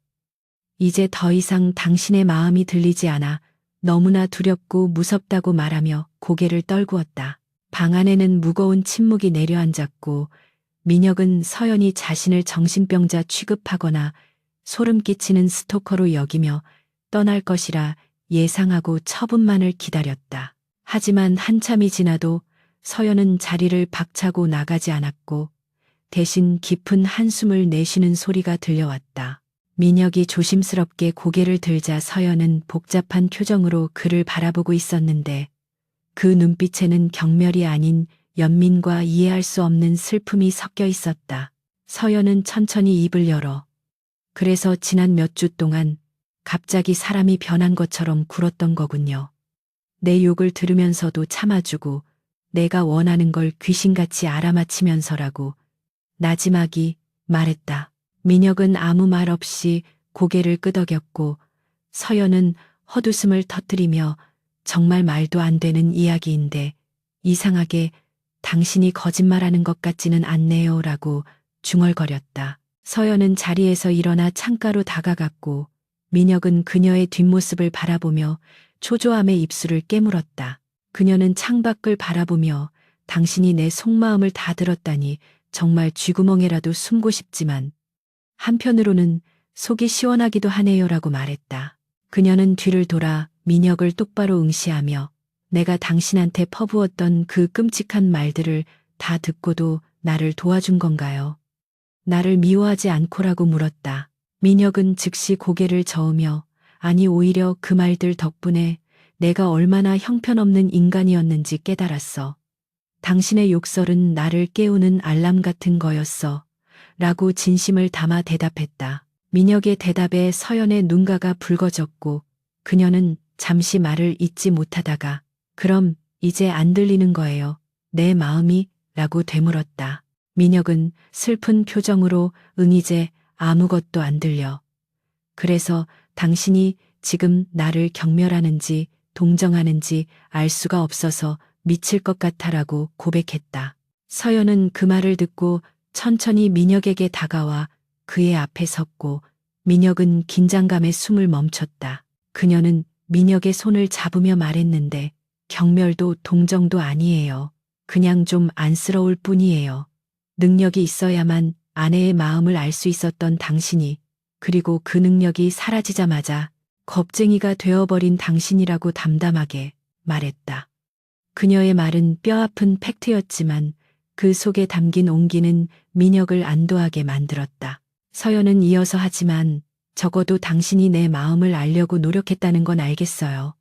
이제 더 이상 당신의 마음이 들리지 않아 너무나 두렵고 무섭다고 말하며 고개를 떨구었다. 방 안에는 무거운 침묵이 내려앉았고 민혁은 서연이 자신을 정신병자 취급하거나 소름 끼치는 스토커로 여기며 떠날 것이라 예상하고 처분만을 기다렸다. 하지만 한참이 지나도 서연은 자리를 박차고 나가지 않았고 대신 깊은 한숨을 내쉬는 소리가 들려왔다. 민혁이 조심스럽게 고개를 들자 서연은 복잡한 표정으로 그를 바라보고 있었는데 그 눈빛에는 경멸이 아닌 연민과 이해할 수 없는 슬픔이 섞여 있었다. 서연은 천천히 입을 열어 그래서 지난 몇 주 동안 갑자기 사람이 변한 것처럼 굴었던 거군요. 내 욕을 들으면서도 참아주고 내가 원하는 걸 귀신같이 알아맞히면서라고 나지막이 말했다. 민혁은 아무 말 없이 고개를 끄덕였고 서연은 헛웃음을 터뜨리며 정말 말도 안 되는 이야기인데 이상하게 당신이 거짓말하는 것 같지는 않네요 라고 중얼거렸다. 서연은 자리에서 일어나 창가로 다가갔고 민혁은 그녀의 뒷모습을 바라보며 초조함에 입술을 깨물었다. 그녀는 창밖을 바라보며 당신이 내 속마음을 다 들었다니 정말 쥐구멍에라도 숨고 싶지만 한편으로는 속이 시원하기도 하네요라고 말했다. 그녀는 뒤를 돌아 민혁을 똑바로 응시하며 내가 당신한테 퍼부었던 그 끔찍한 말들을 다 듣고도 나를 도와준 건가요? 나를 미워하지 않고라고 물었다. 민혁은 즉시 고개를 저으며 아니 오히려 그 말들 덕분에 내가 얼마나 형편없는 인간이었는지 깨달았어. 당신의 욕설은 나를 깨우는 알람 같은 거였어. 라고 진심을 담아 대답했다. 민혁의 대답에 서연의 눈가가 붉어졌고 그녀는 잠시 말을 잇지 못하다가 그럼 이제 안 들리는 거예요. 내 마음이 라고 되물었다. 민혁은 슬픈 표정으로 이제 아무것도 안 들려. 그래서 당신이 지금 나를 경멸하는지 동정하는지 알 수가 없어서 미칠 것 같아라고 고백했다. 서연은 그 말을 듣고 천천히 민혁에게 다가와 그의 앞에 섰고 민혁은 긴장감에 숨을 멈췄다. 그녀는 민혁의 손을 잡으며 말했는데 경멸도 동정도 아니에요. 그냥 좀 안쓰러울 뿐이에요. 능력이 있어야만 아내의 마음을 알 수 있었던 당신이 그리고 그 능력이 사라지자마자 겁쟁이가 되어버린 당신이라고 담담하게 말했다. 그녀의 말은 뼈아픈 팩트였지만 그 속에 담긴 온기는 민혁을 안도하게 만들었다. 서연은 이어서 하지만 적어도 당신이 내 마음을 알려고 노력했다는 건 알겠어요.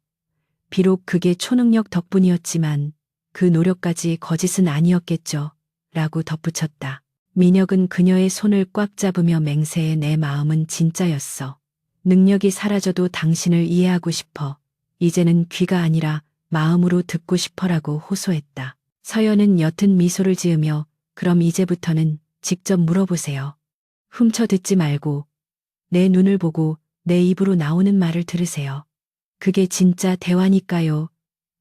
비록 그게 초능력 덕분이었지만 그 노력까지 거짓은 아니었겠죠. 라고 덧붙였다. 민혁은 그녀의 손을 꽉 잡으며 맹세해 내 마음은 진짜였어. 능력이 사라져도 당신을 이해하고 싶어. 이제는 귀가 아니라 마음으로 듣고 싶어라고 호소했다. 서연은 옅은 미소를 지으며 그럼 이제부터는 직접 물어보세요. 훔쳐 듣지 말고 내 눈을 보고 내 입으로 나오는 말을 들으세요. 그게 진짜 대화니까요.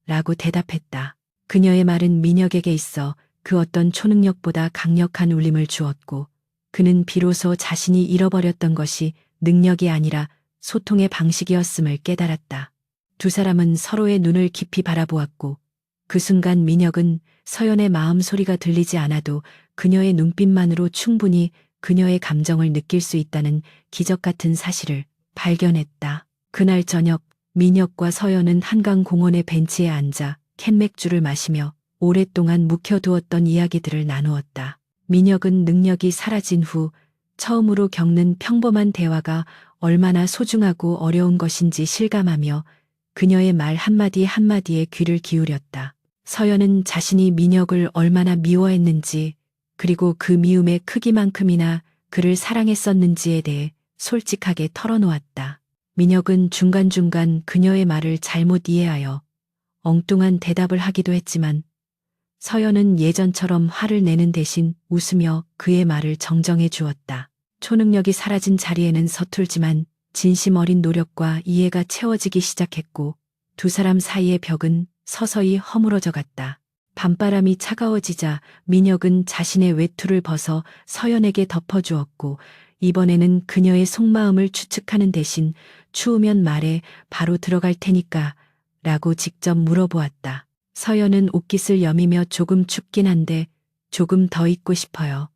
라고 대답했다. 그녀의 말은 민혁에게 있어 그 어떤 초능력보다 강력한 울림을 주었고 그는 비로소 자신이 잃어버렸던 것이 능력이 아니라 소통의 방식이었음을 깨달았다. 두 사람은 서로의 눈을 깊이 바라보았고 그 순간 민혁은 서연의 마음 소리가 들리지 않아도 그녀의 눈빛만으로 충분히 그녀의 감정을 느낄 수 있다는 기적 같은 사실을 발견했다. 그날 저녁 민혁과 서연은 한강 공원의 벤치에 앉아 캔맥주를 마시며 오랫동안 묵혀두었던 이야기들을 나누었다. 민혁은 능력이 사라진 후 처음으로 겪는 평범한 대화가 얼마나 소중하고 어려운 것인지 실감하며 그녀의 말 한마디 한마디에 귀를 기울였다. 서연은 자신이 민혁을 얼마나 미워했는지 그리고 그 미움의 크기만큼이나 그를 사랑했었는지에 대해 솔직하게 털어놓았다. 민혁은 중간중간 그녀의 말을 잘못 이해하여 엉뚱한 대답을 하기도 했지만 서연은 예전처럼 화를 내는 대신 웃으며 그의 말을 정정해 주었다. 초능력이 사라진 자리에는 서툴지만 진심 어린 노력과 이해가 채워지기 시작했고 두 사람 사이의 벽은 서서히 허물어져 갔다. 밤바람이 차가워지자 민혁은 자신의 외투를 벗어 서연에게 덮어주었고 이번에는 그녀의 속마음을 추측하는 대신 추우면 말해 바로 들어갈 테니까 라고 직접 물어보았다. 서연은 옷깃을 여미며 조금 춥긴 한데 조금 더 있고 싶어요.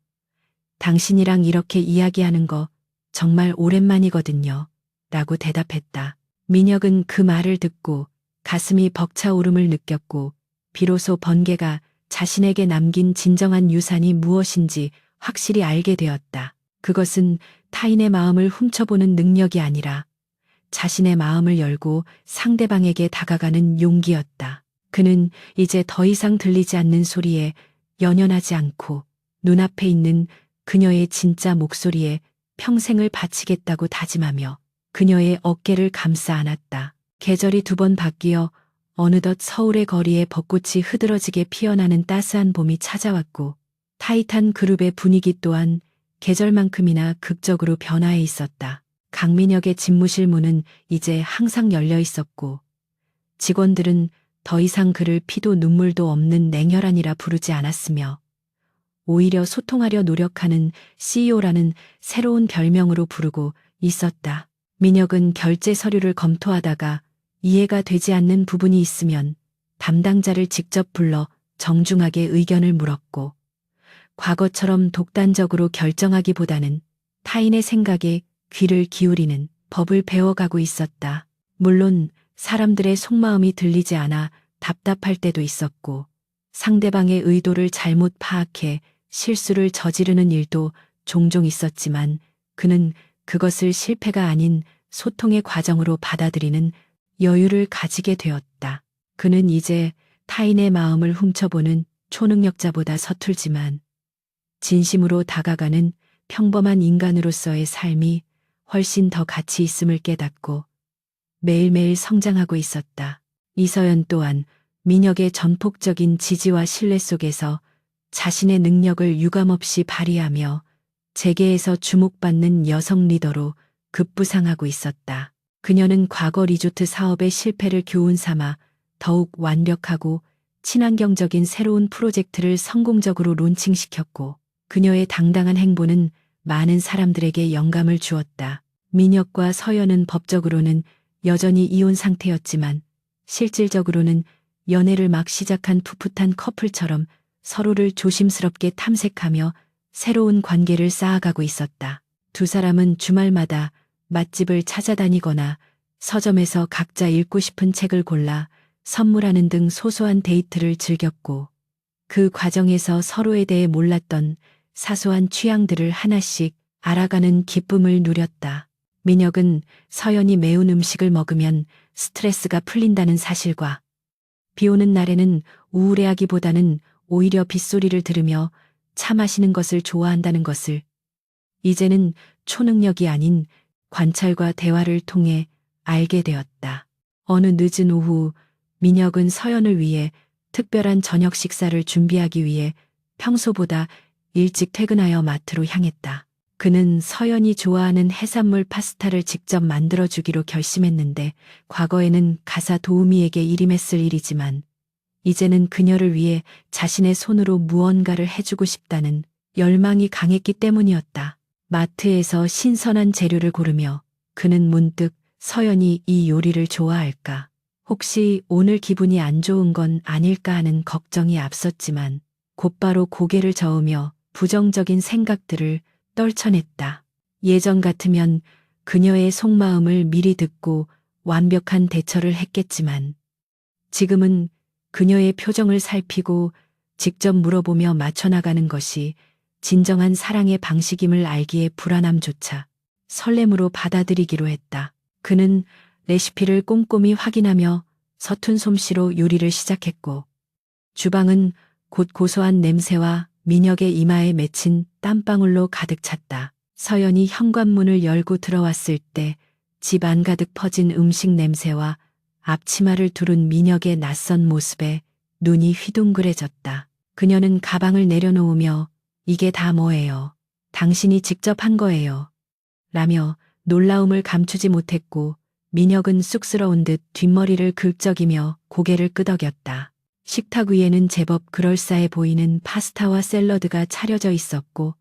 당신이랑 이렇게 이야기하는 거 정말 오랜만이거든요. 라고 대답했다. 민혁은 그 말을 듣고 가슴이 벅차오름을 느꼈고 비로소 번개가 자신에게 남긴 진정한 유산이 무엇인지 확실히 알게 되었다. 그것은 타인의 마음을 훔쳐보는 능력이 아니라 자신의 마음을 열고 상대방에게 다가가는 용기였다. 그는 이제 더 이상 들리지 않는 소리에 연연하지 않고 눈앞에 있는 그녀의 진짜 목소리에 평생을 바치겠다고 다짐하며 그녀의 어깨를 감싸 안았다. 계절이 두 번 바뀌어 어느덧 서울의 거리에 벚꽃이 흐드러지게 피어나는 따스한 봄이 찾아왔고 타이탄 그룹의 분위기 또한 계절만큼이나 극적으로 변화해 있었다. 강민혁의 집무실 문은 이제 항상 열려 있었고 직원들은 더 이상 그를 피도 눈물도 없는 냉혈한이라 부르지 않았으며 오히려 소통하려 노력하는 CEO라는 새로운 별명으로 부르고 있었다. 민혁은 결제 서류를 검토하다가 이해가 되지 않는 부분이 있으면 담당자를 직접 불러 정중하게 의견을 물었고 과거처럼 독단적으로 결정하기보다는 타인의 생각에 귀를 기울이는 법을 배워가고 있었다. 물론 사람들의 속마음이 들리지 않아 답답할 때도 있었고 상대방의 의도를 잘못 파악해 실수를 저지르는 일도 종종 있었지만 그는 그것을 실패가 아닌 소통의 과정으로 받아들이는 여유를 가지게 되었다. 그는 이제 타인의 마음을 훔쳐보는 초능력자보다 서툴지만 진심으로 다가가는 평범한 인간으로서의 삶이 훨씬 더 가치 있음을 깨닫고 매일매일 성장하고 있었다. 이서연 또한 민혁의 전폭적인 지지와 신뢰 속에서 자신의 능력을 유감없이 발휘하며 재계에서 주목받는 여성 리더로 급부상하고 있었다. 그녀는 과거 리조트 사업의 실패를 교훈 삼아 더욱 완벽하고 친환경적인 새로운 프로젝트를 성공적으로 론칭시켰고 그녀의 당당한 행보는 많은 사람들에게 영감을 주었다. 민혁과 서연은 법적으로는 여전히 이혼 상태였지만 실질적으로는 연애를 막 시작한 풋풋한 커플처럼 서로를 조심스럽게 탐색하며 새로운 관계를 쌓아가고 있었다. 두 사람은 주말마다 맛집을 찾아다니거나 서점에서 각자 읽고 싶은 책을 골라 선물하는 등 소소한 데이트를 즐겼고 그 과정에서 서로에 대해 몰랐던 사소한 취향들을 하나씩 알아가는 기쁨을 누렸다. 민혁은 서연이 매운 음식을 먹으면 스트레스가 풀린다는 사실과 비 오는 날에는 우울해하기보다는 오히려 빗소리를 들으며 차 마시는 것을 좋아한다는 것을 이제는 초능력이 아닌 관찰과 대화를 통해 알게 되었다. 어느 늦은 오후 민혁은 서연을 위해 특별한 저녁 식사를 준비하기 위해 평소보다 일찍 퇴근하여 마트로 향했다. 그는 서연이 좋아하는 해산물 파스타를 직접 만들어주기로 결심했는데 과거에는 가사 도우미에게 일임했을 일이지만 이제는 그녀를 위해 자신의 손으로 무언가를 해주고 싶다는 열망이 강했기 때문이었다. 마트에서 신선한 재료를 고르며 그는 문득 서연이 이 요리를 좋아할까 혹시 오늘 기분이 안 좋은 건 아닐까 하는 걱정이 앞섰지만 곧바로 고개를 저으며 부정적인 생각들을 떨쳐냈다. 예전 같으면 그녀의 속마음을 미리 듣고 완벽한 대처를 했겠지만 지금은 그녀의 표정을 살피고 직접 물어보며 맞춰나가는 것이 진정한 사랑의 방식임을 알기에 불안함조차 설렘으로 받아들이기로 했다. 그는 레시피를 꼼꼼히 확인하며 서툰 솜씨로 요리를 시작했고 주방은 곧 고소한 냄새와 민혁의 이마에 맺힌 땀방울로 가득 찼다. 서연이 현관문을 열고 들어왔을 때 집 안가득 퍼진 음식 냄새와 앞치마를 두른 민혁의 낯선 모습에 눈이 휘둥그레졌다. 그녀는 가방을 내려놓으며 이게 다 뭐예요? 당신이 직접 한 거예요. 라며 놀라움을 감추지 못했고 민혁은 쑥스러운 듯 뒷머리를 긁적이며 고개를 끄덕였다. 식탁 위에는 제법 그럴싸해 보이는 파스타와 샐러드가 차려져 있었고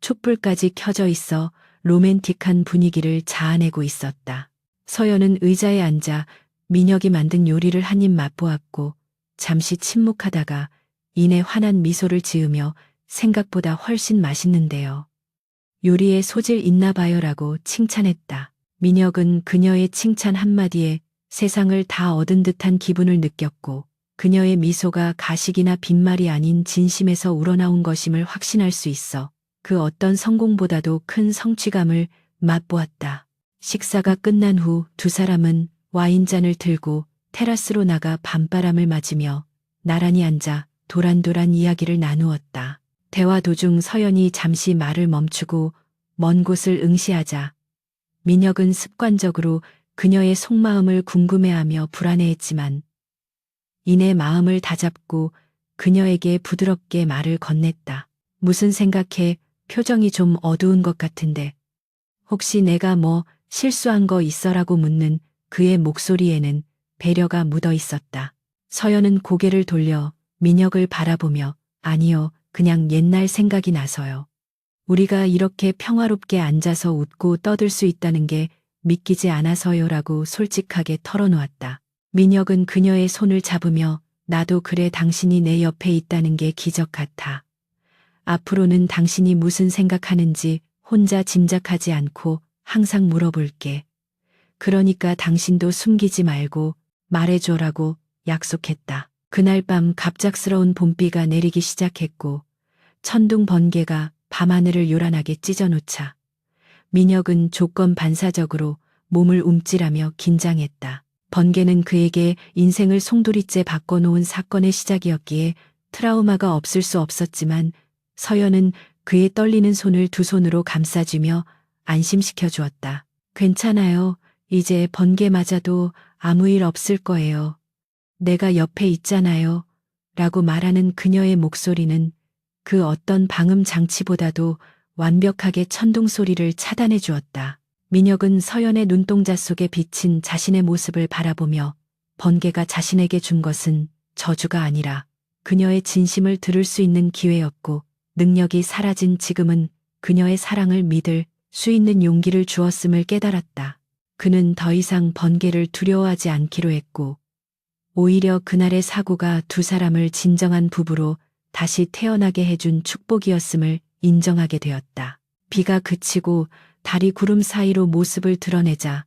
촛불까지 켜져 있어 로맨틱한 분위기를 자아내고 있었다. 서연은 의자에 앉아 민혁이 만든 요리를 한 입 맛보았고 잠시 침묵하다가 이내 환한 미소를 지으며 생각보다 훨씬 맛있는데요. 요리에 소질 있나 봐요라고 칭찬했다. 민혁은 그녀의 칭찬 한마디에 세상을 다 얻은 듯한 기분을 느꼈고 그녀의 미소가 가식이나 빈말이 아닌 진심에서 우러나온 것임을 확신할 수 있어 그 어떤 성공보다도 큰 성취감을 맛보았다. 식사가 끝난 후 두 사람은 와인잔을 들고 테라스로 나가 밤바람을 맞으며 나란히 앉아 도란도란 이야기를 나누었다. 대화 도중 서연이 잠시 말을 멈추고 먼 곳을 응시하자 민혁은 습관적으로 그녀의 속마음을 궁금해하며 불안해했지만 이내 마음을 다잡고 그녀에게 부드럽게 말을 건넸다. 무슨 생각해? 표정이 좀 어두운 것 같은데. 혹시 내가 뭐 실수한 거 있어라고 묻는 그의 목소리에는 배려가 묻어 있었다. 서연은 고개를 돌려 민혁을 바라보며 아니요, 그냥 옛날 생각이 나서요. 우리가 이렇게 평화롭게 앉아서 웃고 떠들 수 있다는 게 믿기지 않아서요라고 솔직하게 털어놓았다. 민혁은 그녀의 손을 잡으며 나도 그래 당신이 내 옆에 있다는 게 기적 같아. 앞으로는 당신이 무슨 생각하는지 혼자 짐작하지 않고 항상 물어볼게. 그러니까 당신도 숨기지 말고 말해줘라고 약속했다. 그날 밤 갑작스러운 봄비가 내리기 시작했고 천둥 번개가 밤하늘을 요란하게 찢어놓자 민혁은 조건 반사적으로 몸을 움찔하며 긴장했다. 번개는 그에게 인생을 송두리째 바꿔놓은 사건의 시작이었기에 트라우마가 없을 수 없었지만 서연은 그의 떨리는 손을 두 손으로 감싸주며 안심시켜 주었다. 괜찮아요. 이제 번개 맞아도 아무 일 없을 거예요. 내가 옆에 있잖아요. 라고 말하는 그녀의 목소리는 그 어떤 방음 장치보다도 완벽하게 천둥 소리를 차단해 주었다. 민혁은 서연의 눈동자 속에 비친 자신의 모습을 바라보며 번개가 자신에게 준 것은 저주가 아니라 그녀의 진심을 들을 수 있는 기회였고 능력이 사라진 지금은 그녀의 사랑을 믿을 수 있는 용기를 주었음을 깨달았다. 그는 더 이상 번개를 두려워하지 않기로 했고 오히려 그날의 사고가 두 사람을 진정한 부부로 다시 태어나게 해준 축복이었음을 인정하게 되었다. 비가 그치고 달이 구름 사이로 모습을 드러내자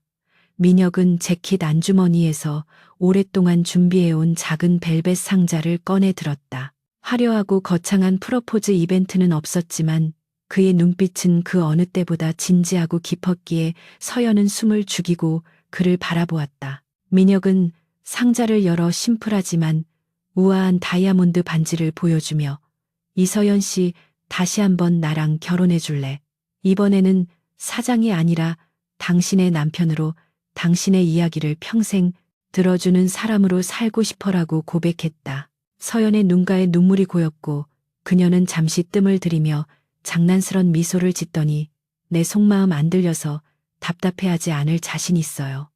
민혁은 재킷 안주머니에서 오랫동안 준비해온 작은 벨벳 상자를 꺼내 들었다. 화려하고 거창한 프러포즈 이벤트는 없었지만 그의 눈빛은 그 어느 때보다 진지하고 깊었기에 서연은 숨을 죽이고 그를 바라보았다. 민혁은 상자를 열어 심플하지만 우아한 다이아몬드 반지를 보여주며 이서연 씨 다시 한번 나랑 결혼해 줄래? 이번에는 사장이 아니라 당신의 남편으로 당신의 이야기를 평생 들어주는 사람으로 살고 싶어라고 고백했다. 서연의 눈가에 눈물이 고였고 그녀는 잠시 뜸을 들이며 장난스런 미소를 짓더니 내 속마음 안 들려서 답답해하지 않을 자신 있어요.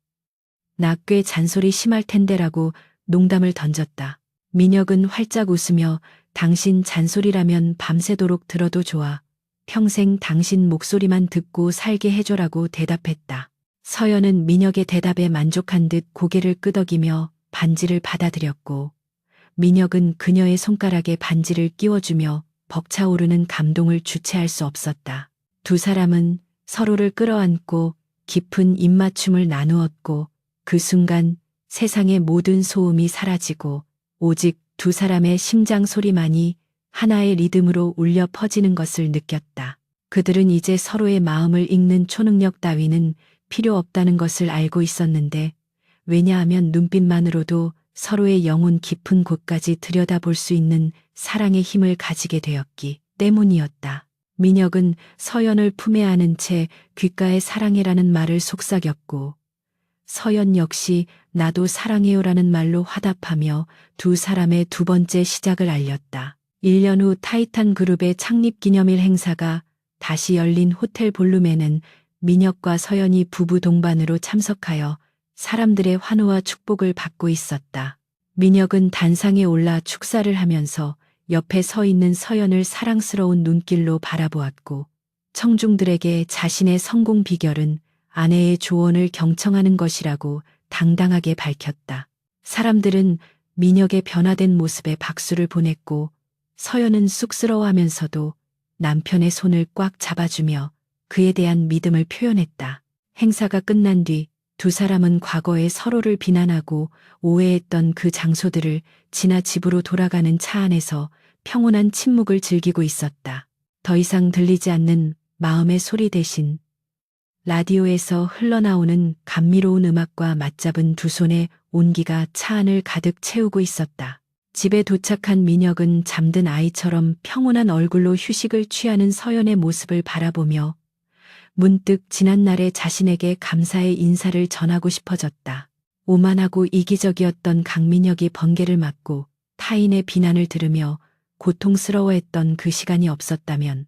나 꽤 잔소리 심할 텐데라고 농담을 던졌다. 민혁은 활짝 웃으며 당신 잔소리라면 밤새도록 들어도 좋아. 평생 당신 목소리만 듣고 살게 해줘라고 대답했다. 서연은 민혁의 대답에 만족한 듯 고개를 끄덕이며 반지를 받아들였고 민혁은 그녀의 손가락에 반지를 끼워주며 벅차오르는 감동을 주체할 수 없었다. 두 사람은 서로를 끌어안고 깊은 입맞춤을 나누었고 그 순간 세상의 모든 소음이 사라지고 오직 두 사람의 심장 소리만이 하나의 리듬으로 울려 퍼지는 것을 느꼈다. 그들은 이제 서로의 마음을 읽는 초능력 따위는 필요 없다는 것을 알고 있었는데 왜냐하면 눈빛만으로도 서로의 영혼 깊은 곳까지 들여다볼 수 있는 사랑의 힘을 가지게 되었기 때문이었다. 민혁은 서연을 품에 안은 채 귓가에 사랑해라는 말을 속삭였고 서연 역시 나도 사랑해요라는 말로 화답하며 두 사람의 두 번째 시작을 알렸다. 1년 후 타이탄 그룹의 창립 기념일 행사가 다시 열린 호텔 볼룸에는 민혁과 서연이 부부 동반으로 참석하여 사람들의 환호와 축복을 받고 있었다. 민혁은 단상에 올라 축사를 하면서 옆에 서 있는 서연을 사랑스러운 눈길로 바라보았고 청중들에게 자신의 성공 비결은 아내의 조언을 경청하는 것이라고 당당하게 밝혔다. 사람들은 민혁의 변화된 모습에 박수를 보냈고 서연은 쑥스러워하면서도 남편의 손을 꽉 잡아주며 그에 대한 믿음을 표현했다. 행사가 끝난 뒤 두 사람은 과거에 서로를 비난하고 오해했던 그 장소들을 지나 집으로 돌아가는 차 안에서 평온한 침묵을 즐기고 있었다. 더 이상 들리지 않는 마음의 소리 대신 라디오에서 흘러나오는 감미로운 음악과 맞잡은 두 손의 온기가 차 안을 가득 채우고 있었다. 집에 도착한 민혁은 잠든 아이처럼 평온한 얼굴로 휴식을 취하는 서연의 모습을 바라보며 문득 지난날의 자신에게 감사의 인사를 전하고 싶어졌다. 오만하고 이기적이었던 강민혁이 번개를 맞고 타인의 비난을 들으며 고통스러워했던 그 시간이 없었다면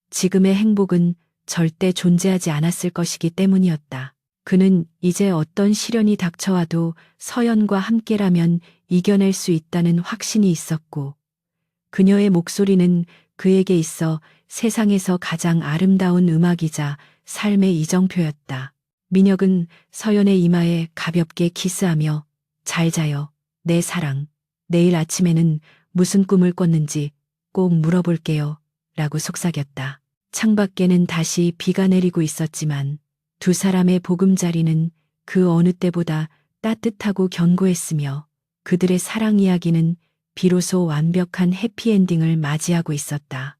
지금의 행복은 절대 존재하지 않았을 것이기 때문이었다. 그는 이제 어떤 시련이 닥쳐와도 서연과 함께라면 이겨낼 수 있다는 확신이 있었고 그녀의 목소리는 그에게 있어 세상에서 가장 아름다운 음악이자 삶의 이정표였다. 민혁은 서연의 이마에 가볍게 키스하며 잘 자요, 내 사랑. 내일 아침에는 무슨 꿈을 꿨는지 꼭 물어볼게요. 라고 속삭였다. 창밖에는 다시 비가 내리고 있었지만 두 사람의 보금자리는 그 어느 때보다 따뜻하고 견고했으며 그들의 사랑 이야기는 비로소 완벽한 해피엔딩을 맞이하고 있었다.